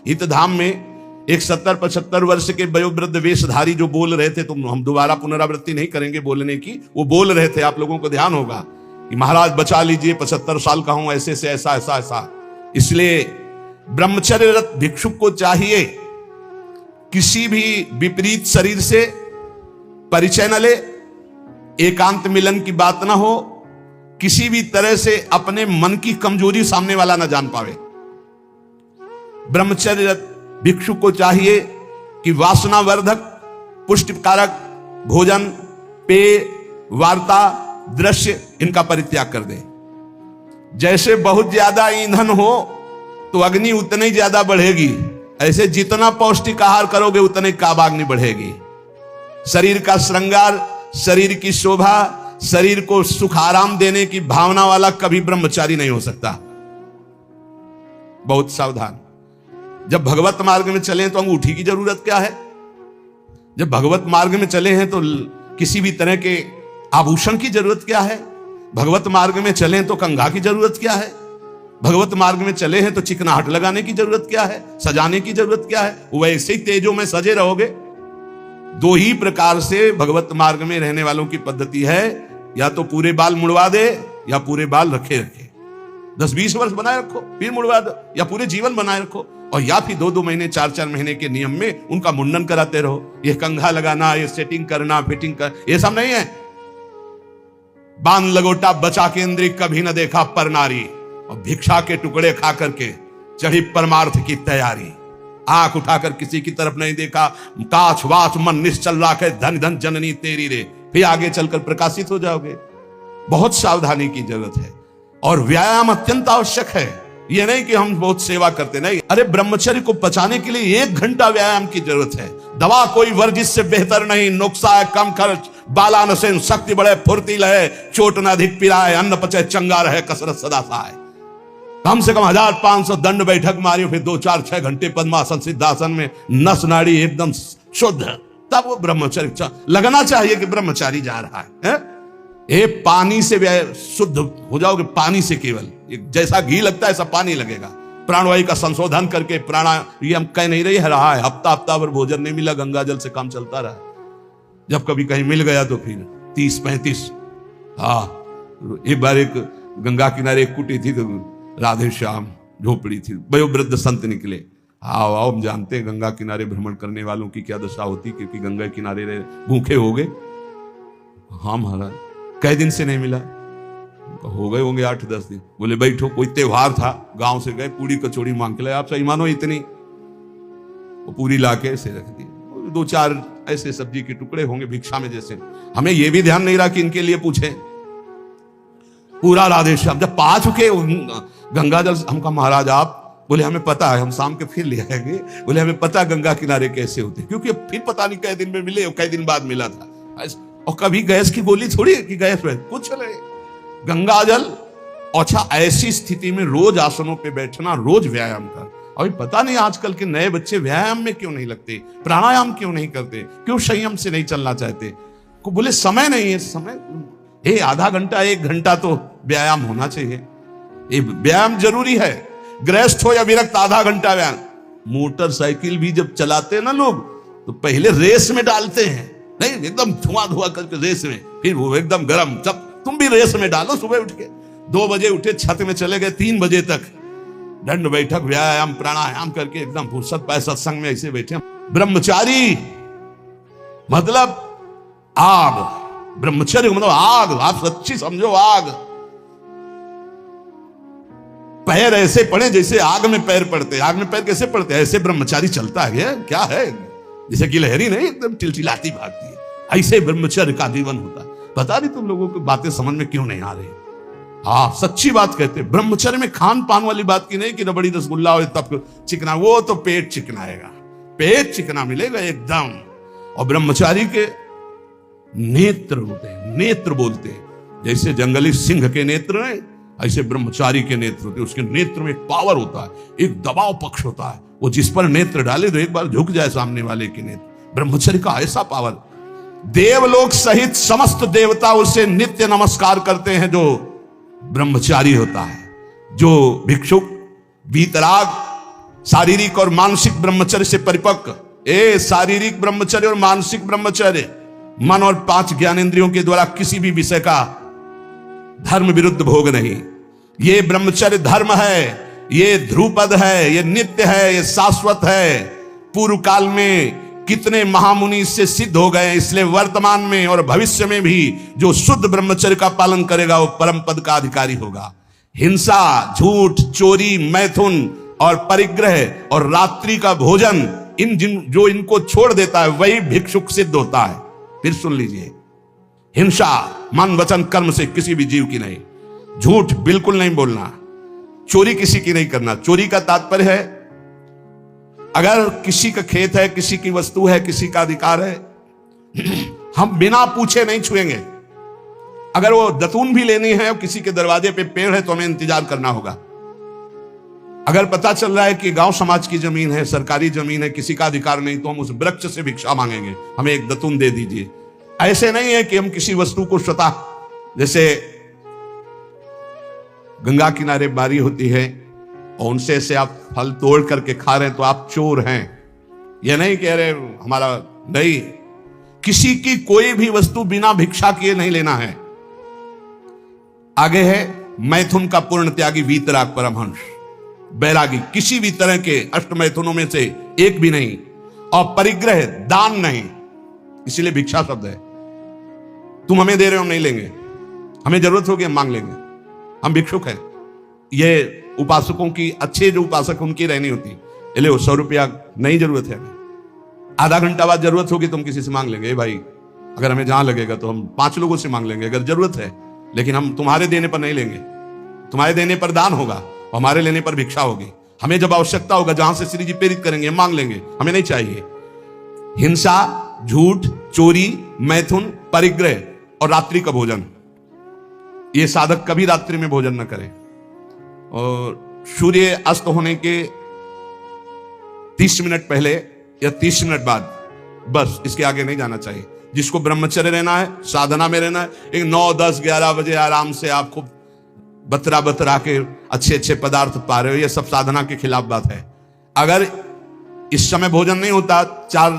हितधाम में, एक 70-75 वर्ष के वयोवृद्ध वेशधारी जो बोल रहे थे, तो हम दोबारा पुनरावृत्ति नहीं करेंगे बोलने की, वो बोल रहे थे, आप लोगों को ध्यान होगा कि महाराज बचा लीजिए, 75 साल का हूं, ऐसे से ऐसा ऐसा ऐसा। इसलिए ब्रह्मचर्यरत भिक्षुक को चाहिए किसी भी विपरीत शरीर से परिचय न ले, एकांत मिलन की बात ना हो, किसी भी तरह से अपने मन की कमजोरी सामने वाला ना जान पावे। ब्रह्मचर्यरत भिक्षुक को चाहिए कि वासनावर्धक, पुष्टिकारक भोजन, पेय, वार्ता, दृश्य, इनका परित्याग कर दे। जैसे बहुत ज्यादा ईंधन हो तो अग्नि उतनी ज्यादा बढ़ेगी, ऐसे जितना पौष्टिक आहार करोगे उतने काबाग्नि बढ़ेगी। शरीर का श्रृंगार, शरीर की शोभा, शरीर को सुख आराम देने की भावना वाला कभी ब्रह्मचारी नहीं हो सकता। बहुत सावधान। जब भगवत मार्ग में चले तो अंगूठी की जरूरत क्या है? जब भगवत मार्ग में चले हैं तो किसी भी तरह के आभूषण की जरूरत क्या है? भगवत मार्ग में चले तो कंघा की जरूरत क्या है? भगवत मार्ग में चले हैं तो चिकनाहट लगाने की जरूरत क्या है? सजाने की जरूरत क्या है? वैसे ही तेजों में सजे रहोगे। दो ही प्रकार से भगवत मार्ग में रहने वालों की पद्धति है, या तो पूरे बाल मुड़वा दे या पूरे बाल रखे 10-20 वर्ष बनाए रखो फिर मुड़वा दो, या पूरे जीवन बनाए रखो, और या फिर 2-2 महीने 4-4 महीने के नियम में उनका मुंडन कराते रहो। ये कंघा लगाना, ये सेटिंग करना, फिटिंग कर, ये सब नहीं है। बांध लगोटा बचा के इंद्री कभी न देखा पर नारी, और भिक्षा के टुकड़े खा करके चढ़ी परमार्थ की तैयारी। आंख उठाकर किसी की तरफ नहीं देखा, काछ वाच मन निश्चल राखे, धन धन जननी तेरी रे, फिर आगे चलकर प्रकाशित हो जाओगे। बहुत सावधानी की जरूरत है और व्यायाम अत्यंत आवश्यक है। ये नहीं कि हम बहुत सेवा करते, नहीं। अरे ब्रह्मचर्य को बचाने के लिए 1 घंटा व्यायाम की जरूरत है। दवा कोई वर्जिश से बेहतर नहीं, नुस्खा है कम खर्च, बालानसेन शक्ति बढ़े, फुर्ती लहे, चोट न अधिक पिराए, अन्न पचे चंगा रहे, कसरत सदा सहाय। कम से कम 1500 दंड बैठक मारियो, फिर 2-4-6 घंटे पद्मासन सिद्धासन में नस नाड़ी एकदम शुद्ध, तब वो ब्रह्मचर्य लगना चाहिए कि ब्रह्मचारी जा रहा है। ये पानी से शुद्ध हो जाओगे, पानी से केवल, जैसा घी लगता है ऐसा पानी लगेगा। प्राणवायु का संशोधन करके प्राणायाम कह नहीं रहा है, हफ्ता भर भोजन नहीं मिला, गंगा जल से काम चलता रहा। जब कभी कहीं मिल गया तो फिर 30-35। हाँ, एक बार एक गंगा किनारे एक कुटी थी, तो राधे श्याम झोपड़ी थी, वयोवृद्ध संत निकले। आओ आओ, हम जानते हैं गंगा किनारे भ्रमण करने वालों की क्या दशा होती, क्योंकि गंगा किनारे भूखे हो गए। हाँ महाराज, कई दिन से नहीं मिला, हो गए होंगे 8-10 दिन। बोले बैठो, कोई त्योहार था, गांव से गए, पूरी कचौड़ी मांग के लाए। आप सही मानो इतनी, वो पूरी लाके ऐसे रख दी, 2-4 ऐसे सब्जी के टुकड़े होंगे भिक्षा में जैसे। हमें यह भी ध्यान नहीं रहा कि इनके लिए पूछे। पूरा राधे श्याम जब पा चुके गंगा जल, हमका महाराज आप, बोले हमें पता है, हम शाम के फिर ले आएंगे। बोले हमें पता गंगा किनारे कैसे होते, क्योंकि फिर पता नहीं कई दिन में मिले, कई दिन बाद मिला था। और कभी गैस की गोली थोड़ी कि गैस में कुछ नहीं, गंगा जल। अच्छा, ऐसी स्थिति में रोज आसनों पे बैठना, रोज व्यायाम कर। अभी पता नहीं आजकल के नए बच्चे व्यायाम में क्यों नहीं लगते, प्राणायाम क्यों नहीं करते, क्यों संयम से नहीं चलना चाहते। को बोले समय नहीं है, समय आधा घंटा 1 घंटा तो व्यायाम होना चाहिए। ये व्यायाम जरूरी है, गृहस्थ हो या विरक्त, आधा घंटा व्यायाम। मोटरसाइकिल भी जब चलाते हैं ना लोग, तो पहले रेस में डालते हैं, नहीं एकदम धुआं करके रेस में, फिर वो एकदम गर्म। जब तुम भी रेस में डालो, सुबह उठ के 2 बजे उठे, छत में चले गए, 3 बजे तक दंड बैठक व्यायाम प्राणायाम करके एकदम फुर्सत पाए, सत्संग में ऐसे बैठे। ब्रह्मचारी मतलब आग, ब्रह्मचर्य मतलब आग, आप सच्ची समझो आग। पैर ऐसे पड़े जैसे आग में पैर पड़ते। आग में पैर कैसे पड़ते? ऐसे ब्रह्मचारी चलता है क्या है? जैसे कि लहरी नहीं एकदम चिलचिलाती भागती है, ऐसे ब्रह्मचर्य का जीवन होता है। पता नहीं तुम लोगों को बातें समझ में क्यों नहीं आ रही। हाँ, सच्ची बात कहते हैं। ब्रह्मचर्य में खान पान वाली बात की नहीं कि रबड़ी रसगुल्ला हो तब चिकना, वो तो पेट चिकनाएगा, पेट चिकना मिलेगा एकदम। और ब्रह्मचारी के नेत्र होते हैं, नेत्र बोलते हैं। जैसे जंगली सिंह के नेत्र हैं, ऐसे ब्रह्मचारी के नेत्र होते हैं। उसके नेत्र में एक पावर होता है, एक दबाव पक्ष होता है। वो जिस पर नेत्र डाले तो एक बार झुक जाए सामने वाले के नेत्र। ब्रह्मचर्य का ऐसा पावर। देवलोक सहित समस्त देवता उसे नित्य नमस्कार करते हैं जो ब्रह्मचारी होता है। जो भिक्षुक वीतराग शारीरिक और मानसिक ब्रह्मचर्य से परिपक्व, शारीरिक ब्रह्मचर्य और मानसिक ब्रह्मचर्य, मन और 5 ज्ञानेंद्रियों के द्वारा किसी भी विषय का धर्म विरुद्ध भोग नहीं। ये ब्रह्मचर्य धर्म है, ये ध्रुपद है, ये नित्य है, ये शाश्वत है। पूर्व काल में कितने महामुनि इससे सिद्ध हो गए, इसलिए वर्तमान में और भविष्य में भी जो शुद्ध ब्रह्मचर्य का पालन करेगा वो परम पद का अधिकारी होगा। हिंसा, झूठ, चोरी, मैथुन और परिग्रह और रात्रि का भोजन, जो इनको छोड़ देता है वही भिक्षुक सिद्ध होता है। फिर सुन लीजिए, हिंसा मन वचन कर्म से किसी भी जीव की नहीं। झूठ बिल्कुल नहीं बोलना, चोरी किसी की नहीं करना। चोरी का तात्पर्य है अगर किसी का खेत है, किसी की वस्तु है, किसी का अधिकार है, हम बिना पूछे नहीं छुएंगे। अगर वो दतून भी लेनी है और किसी के दरवाजे पे पेड़ है तो हमें इंतजार करना होगा। अगर पता चल रहा है कि गांव समाज की जमीन है, सरकारी जमीन है, किसी का अधिकार नहीं, तो हम उस वृक्ष से भिक्षा मांगेंगे, हमें एक दतून दे दीजिए। ऐसे नहीं है कि हम किसी वस्तु को स्वतः, जैसे गंगा किनारे बारी होती है और उनसे से आप फल तोड़ करके खा रहे हैं तो आप चोर हैं। यह नहीं कह रहे हमारा, नहीं, किसी की कोई भी वस्तु बिना भिक्षा किए नहीं लेना है। आगे है मैथुन का पूर्ण त्यागी वीतराग परमहंस, बैरागी, किसी भी तरह के अष्ट मैथुनों में से एक भी नहीं। और परिग्रह, दान नहीं, इसीलिए भिक्षा शब्द है। तुम हमें दे रहे हो, हम नहीं लेंगे, हमें जरूरत होगी हम मांग लेंगे, हम भिक्षुक हैं। ये उपासकों की, अच्छे जो उपासक उनकी रहनी होती है। ले 100 रुपया नहीं जरूरत है हमें, आधा घंटा बाद जरूरत होगी तो हम किसी से मांग लेंगे। भाई अगर हमें जहां लगेगा तो हम 5 लोगों से मांग लेंगे अगर जरूरत है, लेकिन हम तुम्हारे देने पर नहीं लेंगे। तुम्हारे देने पर दान होगा, हमारे लेने पर भिक्षा होगी। हमें जब आवश्यकता होगा, जहां से श्री जी प्रेरित करेंगे, हम मांग लेंगे, हमें नहीं चाहिए। हिंसा, झूठ, चोरी, मैथुन, परिग्रह और रात्रि का भोजन, ये साधक कभी रात्रि में भोजन न करें। और सूर्य अस्त होने के 30 मिनट पहले या 30 मिनट बाद, बस इसके आगे नहीं जाना चाहिए। जिसको ब्रह्मचर्य रहना है, साधना में रहना है, एक 9, 10, 11 बजे आराम से आप खूब बतरा के अच्छे अच्छे पदार्थ पा रहे हो, ये सब साधना के खिलाफ बात है। अगर इस समय भोजन नहीं होता, 4,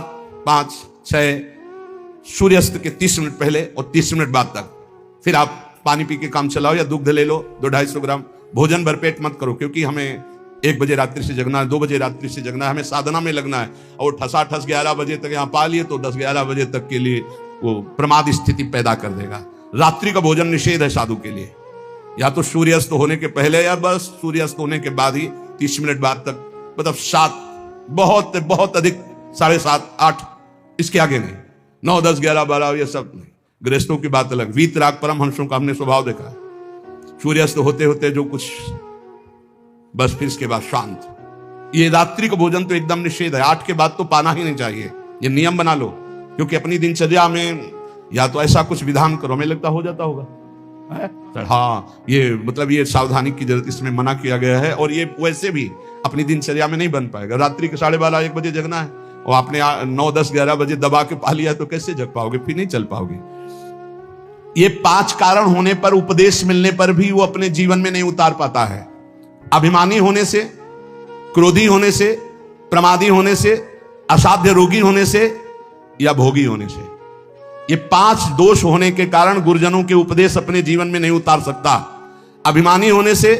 5, 6 सूर्यास्त के 30 मिनट पहले और 30 मिनट बाद तक, फिर आप पानी पी के काम चलाओ या दुग्ध ले लो 200-250 ग्राम। भोजन भरपेट मत करो, क्योंकि हमें 1 बजे रात्रि से जगना है, 2 बजे रात्रि से जगना है, हमें साधना में लगना है। और ठसाठस 11 बजे तक यहाँ पा लिए तो 10-11 बजे तक के लिए वो प्रमाद स्थिति पैदा कर देगा। रात्रि का भोजन निषेध है साधु के लिए, या तो सूर्यास्त होने के पहले या बस सूर्यास्त होने के बाद ही 30 मिनट बाद तक, मतलब 7, बहुत बहुत अधिक 7:30, 8, इसके आगे नहीं। 9, 10, 11, 12 ये सब नहीं। गृहस्थों की बात अलग। वीतराग परमहंसों का हमने स्वभाव देखा है, सूर्यास्त होते होते जो कुछ, बस फिर इसके बाद शांत। ये रात्रि का भोजन तो एकदम निषेध है, 8 के बाद तो पाना ही नहीं चाहिए। ये नियम बना लो, क्योंकि अपनी दिनचर्या में या तो ऐसा कुछ विधान करो, हमें लगता हो जाता होगा हाँ, ये मतलब ये सावधानी की जरूरत, इसमें मना किया गया है। और ये वैसे भी अपनी दिनचर्या में नहीं बन पाएगा। रात्रि के 12:30-1 बजे जगना है और आपने 9, 10, 11 बजे दबा के पा लिया तो कैसे जग पाओगे, फिर नहीं चल पाओगे। ये 5 कारण होने पर, उपदेश मिलने पर भी वो अपने जीवन में नहीं उतार पाता है। अभिमानी होने से, क्रोधी होने से, प्रमादी होने से, असाध्य रोगी होने से या भोगी होने से, ये 5 दोष होने के कारण गुरुजनों के उपदेश अपने जीवन में नहीं उतार सकता। अभिमानी होने से,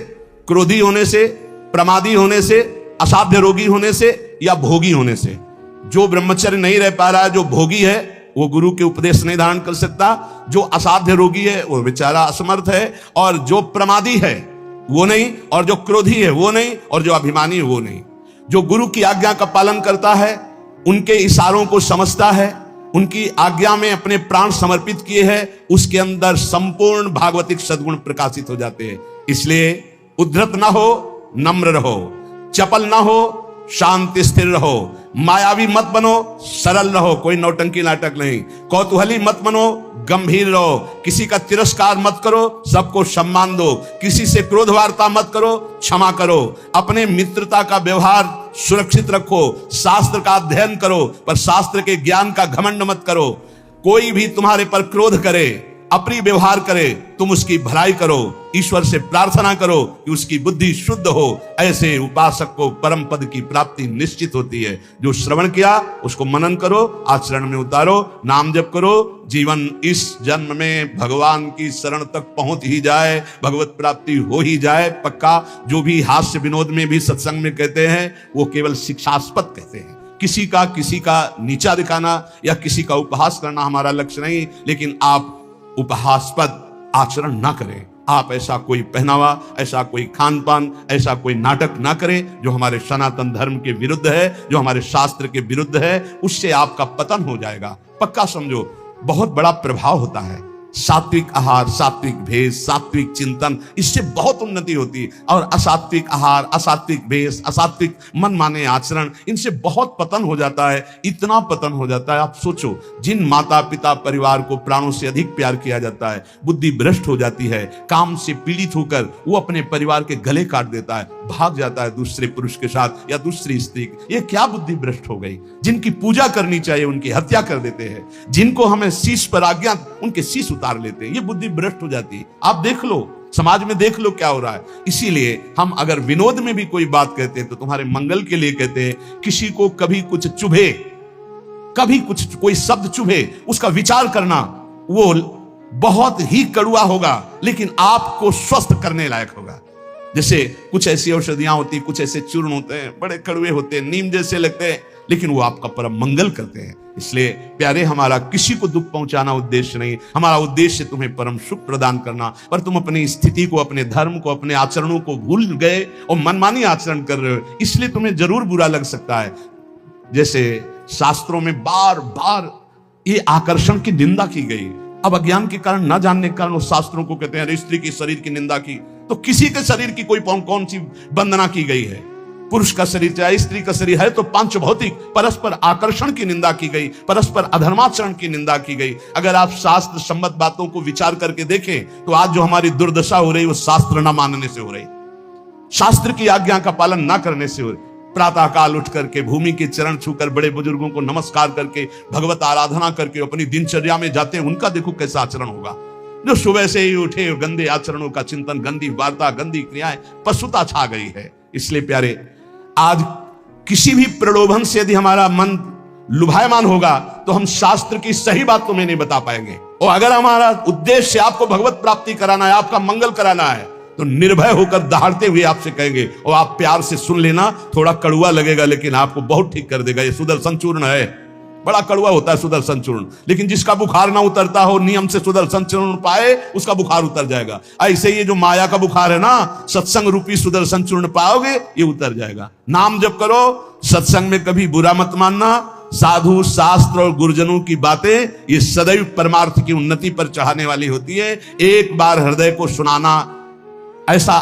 क्रोधी होने से, प्रमादी होने से, असाध्य रोगी होने से या भोगी होने से। जो ब्रह्मचर्य नहीं रह पा रहा है, जो भोगी है, वो गुरु के उपदेश नहीं धारण कर सकता। जो असाध्य रोगी है वो बेचारा असमर्थ है, और जो प्रमादी है वो नहीं, और जो क्रोधी है वो नहीं, और जो अभिमानी है वो नहीं। जो गुरु की आज्ञा का पालन करता है, उनके इशारों को समझता है, उनकी आज्ञा में अपने प्राण समर्पित किए हैं, उसके अंदर संपूर्ण भागवतिक सद्गुण प्रकाशित हो जाते हैं। इसलिए उद्धत ना हो, नम्र रहो, चपल ना हो, शांति स्थिर रहो, मायावी मत बनो, सरल रहो, कोई नौटंकी नाटक नहीं, कौतूहली मत बनो, गंभीर रहो, किसी का तिरस्कार मत करो, सबको सम्मान दो, किसी से क्रोध वार्ता मत करो, क्षमा करो, अपने मित्रता का व्यवहार सुरक्षित रखो, शास्त्र का अध्ययन करो, पर शास्त्र के ज्ञान का घमंड मत करो। कोई भी तुम्हारे पर क्रोध करे, अप्रिय व्यवहार करे, तुम उसकी भलाई करो, ईश्वर से प्रार्थना करो कि उसकी बुद्धि शुद्ध हो। ऐसे उपासक को परम पद की प्राप्ति निश्चित होती है। जो श्रवण किया उसको मनन करो, आचरण में उतारो, नाम जप करो, जीवन इस जन्म में भगवान की शरण तक पहुंच ही जाए, भगवत प्राप्ति हो ही जाए पक्का। जो भी हास्य विनोद में भी सत्संग में कहते हैं वो केवल शिक्षास्पद कहते हैं। किसी का नीचा दिखाना या किसी का उपहास करना हमारा लक्ष्य नहीं, लेकिन आप उपहासपद आचरण ना करें। आप ऐसा कोई पहनावा, ऐसा कोई खान पान, ऐसा कोई नाटक ना करें जो हमारे सनातन धर्म के विरुद्ध है, जो हमारे शास्त्र के विरुद्ध है। उससे आपका पतन हो जाएगा, पक्का समझो। बहुत बड़ा प्रभाव होता है सात्विक आहार, सात्विक भेष, सात्विक चिंतन, इससे बहुत उन्नति होती है। और असात्विक आहार, असात्विक भेष, असात्विक मन माने आचरण, इनसे बहुत पतन हो जाता है। इतना पतन हो जाता है, आप सोचो, जिन माता पिता परिवार को प्राणों से अधिक प्यार किया जाता है, बुद्धि भ्रष्ट हो जाती है, काम से पीड़ित होकर वो अपने परिवार के गले काट देता है, भाग जाता है दूसरे पुरुष के साथ या दूसरी स्त्री। ये क्या बुद्धि भ्रष्ट हो गई? जिनकी पूजा करनी चाहिए उनकी हत्या कर देते हैं, जिनको हमें शीश पर आज्ञा उनके शीश उतार लेते हैं। ये बुद्धि भ्रष्ट हो जाती है। आप देख लो, समाज में देख लो क्या हो रहा है। इसीलिए हम अगर विनोद में भी कोई बात कहते हैं तो तुम्हारे मंगल के लिए कहते हैं। किसी को कभी कुछ चुभे, कभी कुछ कोई शब्द चुभे, उसका विचार करना, वो बहुत ही कड़वा होगा लेकिन आपको स्वस्थ करने लायक होगा। जैसे कुछ ऐसी औषधियां होती, कुछ ऐसे चूर्ण होते हैं, बड़े कड़वे होते हैं, नीम जैसे लगते हैं, लेकिन वो आपका परम मंगल करते हैं। इसलिए प्यारे, हमारा किसी को दुख पहुंचाना उद्देश्य नहीं, हमारा उद्देश्य तुम्हें परम सुख प्रदान करना। पर तुम अपनी स्थिति को, अपने धर्म को, अपने आचरणों को भूल गए और मनमानी आचरण कर रहे हो, इसलिए तुम्हें जरूर बुरा लग सकता है। जैसे शास्त्रों में बार बार ये आकर्षण की निंदा की गई। अब अज्ञान के कारण, न जानने के कारण उस शास्त्रों को कहते हैं स्त्री की शरीर की निंदा की, तो किसी के शरीर की कोई कौन सी वंदना की गई है? पुरुष का शरीर चाहे स्त्री का शरीर है तो पांच भौतिक परस्पर आकर्षण की निंदा की गई, परस्पर अधर्माचरण की निंदा की गई। अगर आप शास्त्र सम्मत बातों को विचार करके देखें तो आज जो हमारी दुर्दशा हो रही वो शास्त्र न मानने से हो रही, शास्त्र की आज्ञा का पालन न करने से हो रही। प्रातः काल उठ करके भूमि के चरण छूकर बड़े बुजुर्गों को नमस्कार करके भगवत आराधना करके अपनी दिनचर्या में जाते हैं, उनका देखो कैसा आचरण होगा। जो सुबह से ही उठे गंदे आचरणों का चिंतन, गंदी वार्ता, गंदी क्रियाएं, पशुता छा गई है। इसलिए प्यारे, आज किसी भी प्रलोभन से यदि हमारा मन लुभायमान होगा तो हम शास्त्र की सही बात तुम्हें नहीं बता पाएंगे। और अगर हमारा उद्देश्य आपको भगवत प्राप्ति कराना है, आपका मंगल कराना है, तो निर्भय होकर दहाड़ते हुए आपसे कहेंगे, और आप प्यार से सुन लेना। थोड़ा कड़वा लगेगा लेकिन आपको बहुत ठीक कर देगा। ये सुदर्शन चूर्ण है, बड़ा कड़वा होता है सुदर्शन चूर्ण, लेकिन जिसका बुखार ना उतरता हो, नियम से सुदर्शन चूर्ण पाए, उसका बुखार उतर जाएगा। ऐसे ये जो माया का बुखार है ना, सत्संग रूपी सुदर्शन चूर्ण पाओगे, ये उतर जाएगा। नाम जप करो, सत्संग में कभी बुरा मत मानना। साधु, शास्त्र और गुरुजनों की बातें ये सदैव परमार्थ की उन्नति पर चढ़ाने वाली होती है। एक बार हृदय को सुनाना, ऐसा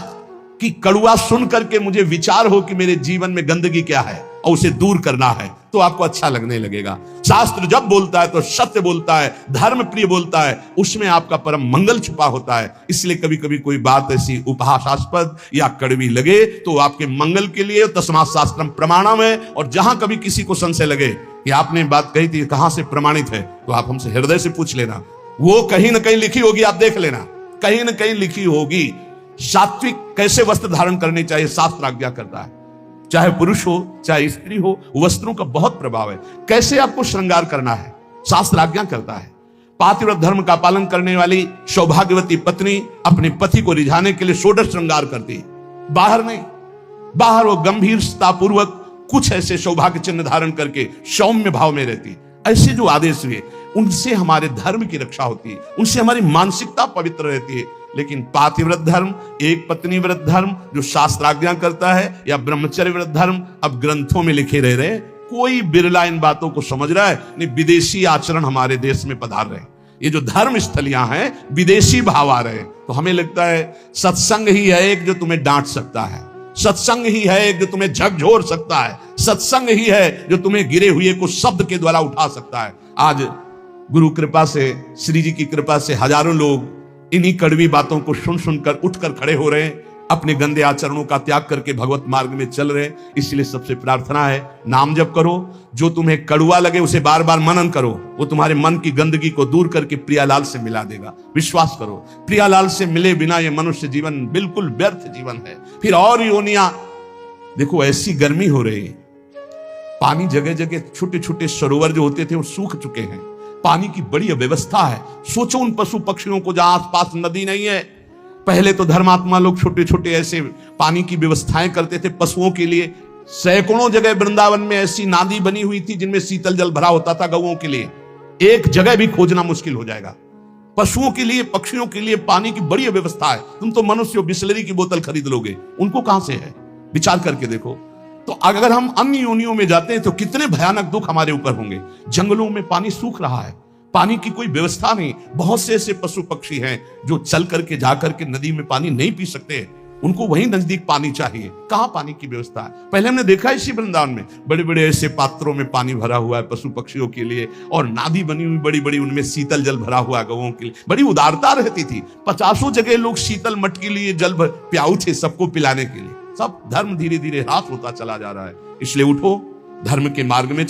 कि कड़वा सुन करके मुझे विचार हो कि मेरे जीवन में गंदगी क्या है और उसे दूर करना है, तो आपको अच्छा लगने लगेगा। शास्त्र जब बोलता है तो सत्य बोलता है, धर्म प्रिय बोलता है, उसमें आपका परम मंगल छुपा होता है। इसलिए कभी कभी कोई बात ऐसी उपहासास्पद या कड़वी लगे तो आपके मंगल के लिए तस्मात् शास्त्रम प्रमाणम है। और जहां कभी किसी को संशय लगे कि आपने बात कही थी कहां से प्रमाणित है, तो आप हमसे हृदय से पूछ लेना। वो कहीं ना कहीं लिखी होगी, आप देख लेना, कहीं ना कहीं लिखी होगी। सात्विक कैसे वस्त्र धारण करने चाहिए, शास्त्र आज्ञा करता है। चाहे पुरुष हो चाहे स्त्री हो, वस्त्रों का बहुत प्रभाव है। कैसे आपको श्रृंगार करना है, शास्त्र आज्ञा करता है। पातिव्रत धर्म का पालन करने वाली सौभाग्यवती पत्नी अपने पति को रिझाने के लिए षोडश श्रृंगार करती है, बाहर नहीं। बाहर वो गंभीरता पूर्वक कुछ ऐसे सौभाग्य चिन्ह धारण करके सौम्य भाव में रहती। ऐसे जो आदेश हुए उनसे हमारे धर्म की रक्षा होती है, उनसे हमारी मानसिकता पवित्र रहती है। लेकिन पातिव्रत धर्म, एक पत्नी व्रत धर्म जो शास्त्राज्ञा करता है, या ब्रह्मचर्य व्रत धर्म अब ग्रंथों में लिखे रह रहे, कोई बिरला इन बातों को समझ रहा है नहीं। विदेशी आचरण हमारे देश में पधार रहे, ये जो धर्म स्थलियां हैं विदेशी भाव आ रहे हैं। तो हमें लगता है सत्संग ही है एक जो तुम्हें डांट सकता है, सत्संग ही है एक जो तुम्हें झकझोर सकता है, सत्संग ही है जो तुम्हें गिरे हुए को शब्द के द्वारा उठा सकता है। आज गुरु कृपा से, श्री जी की कृपा से हजारों लोग इन्हीं कड़वी बातों को सुन सुनकर उठकर खड़े हो रहे हैं, अपने गंदे आचरणों का त्याग करके भगवत मार्ग में चल रहे हैं। इसलिए सबसे प्रार्थना है, नाम जप करो, जो तुम्हें कड़वा लगे उसे बार बार मनन करो, वो तुम्हारे मन की गंदगी को दूर करके प्रियालाल से मिला देगा। विश्वास करो, प्रियालाल से मिले बिना ये मनुष्य जीवन बिल्कुल व्यर्थ जीवन है। फिर और योनियां देखो, ऐसी गर्मी हो रही है, पानी जगह जगह छोटे छोटे सरोवर जो होते थे वो सूख चुके हैं, पानी की बड़ी अव्यवस्था है। सोचो उन पशु पक्षियों को जहां आसपास नदी नहीं है। पहले तो धर्मात्मा लोग छोटे छोटे ऐसे पानी की व्यवस्थाएं करते थे पशुओं के लिए। सैकड़ों जगह वृंदावन में ऐसी नादी बनी हुई थी जिनमें शीतल जल भरा होता था गौओं के लिए। एक जगह भी खोजना मुश्किल हो जाएगा। पशुओं के लिए, पक्षियों के लिए पानी की बड़ी व्यवस्था है। तुम तो मनुष्य बिस्लरी की बोतल खरीद लोगे, उनको कहां से है? विचार करके देखो। तो अगर हम अन्य योनियों में जाते हैं तो कितने भयानक दुख हमारे ऊपर होंगे। जंगलों में पानी सूख रहा है, पानी की कोई व्यवस्था नहीं। बहुत से ऐसे पशु पक्षी हैं जो चल करके जाकर के नदी में पानी नहीं पी सकते, उनको वहीं नजदीक पानी चाहिए। कहां पानी की व्यवस्था है? पहले हमने देखा इसी वृंदावन में बड़े बड़े ऐसे पात्रों में पानी भरा हुआ है पशु पक्षियों के लिए, और नादी बनी हुई बड़ी बड़ी, उनमें शीतल जल भरा हुआ गौओं के लिए। बड़ी उदारता रहती थी। 50 जगह लोग शीतल मट के लिए जल प्याऊ थे सबको पिलाने के लिए। सब धर्म धीरे धीरे ह्रास होता चला जा रहा है। इसलिए उठो, धर्म के मार्ग में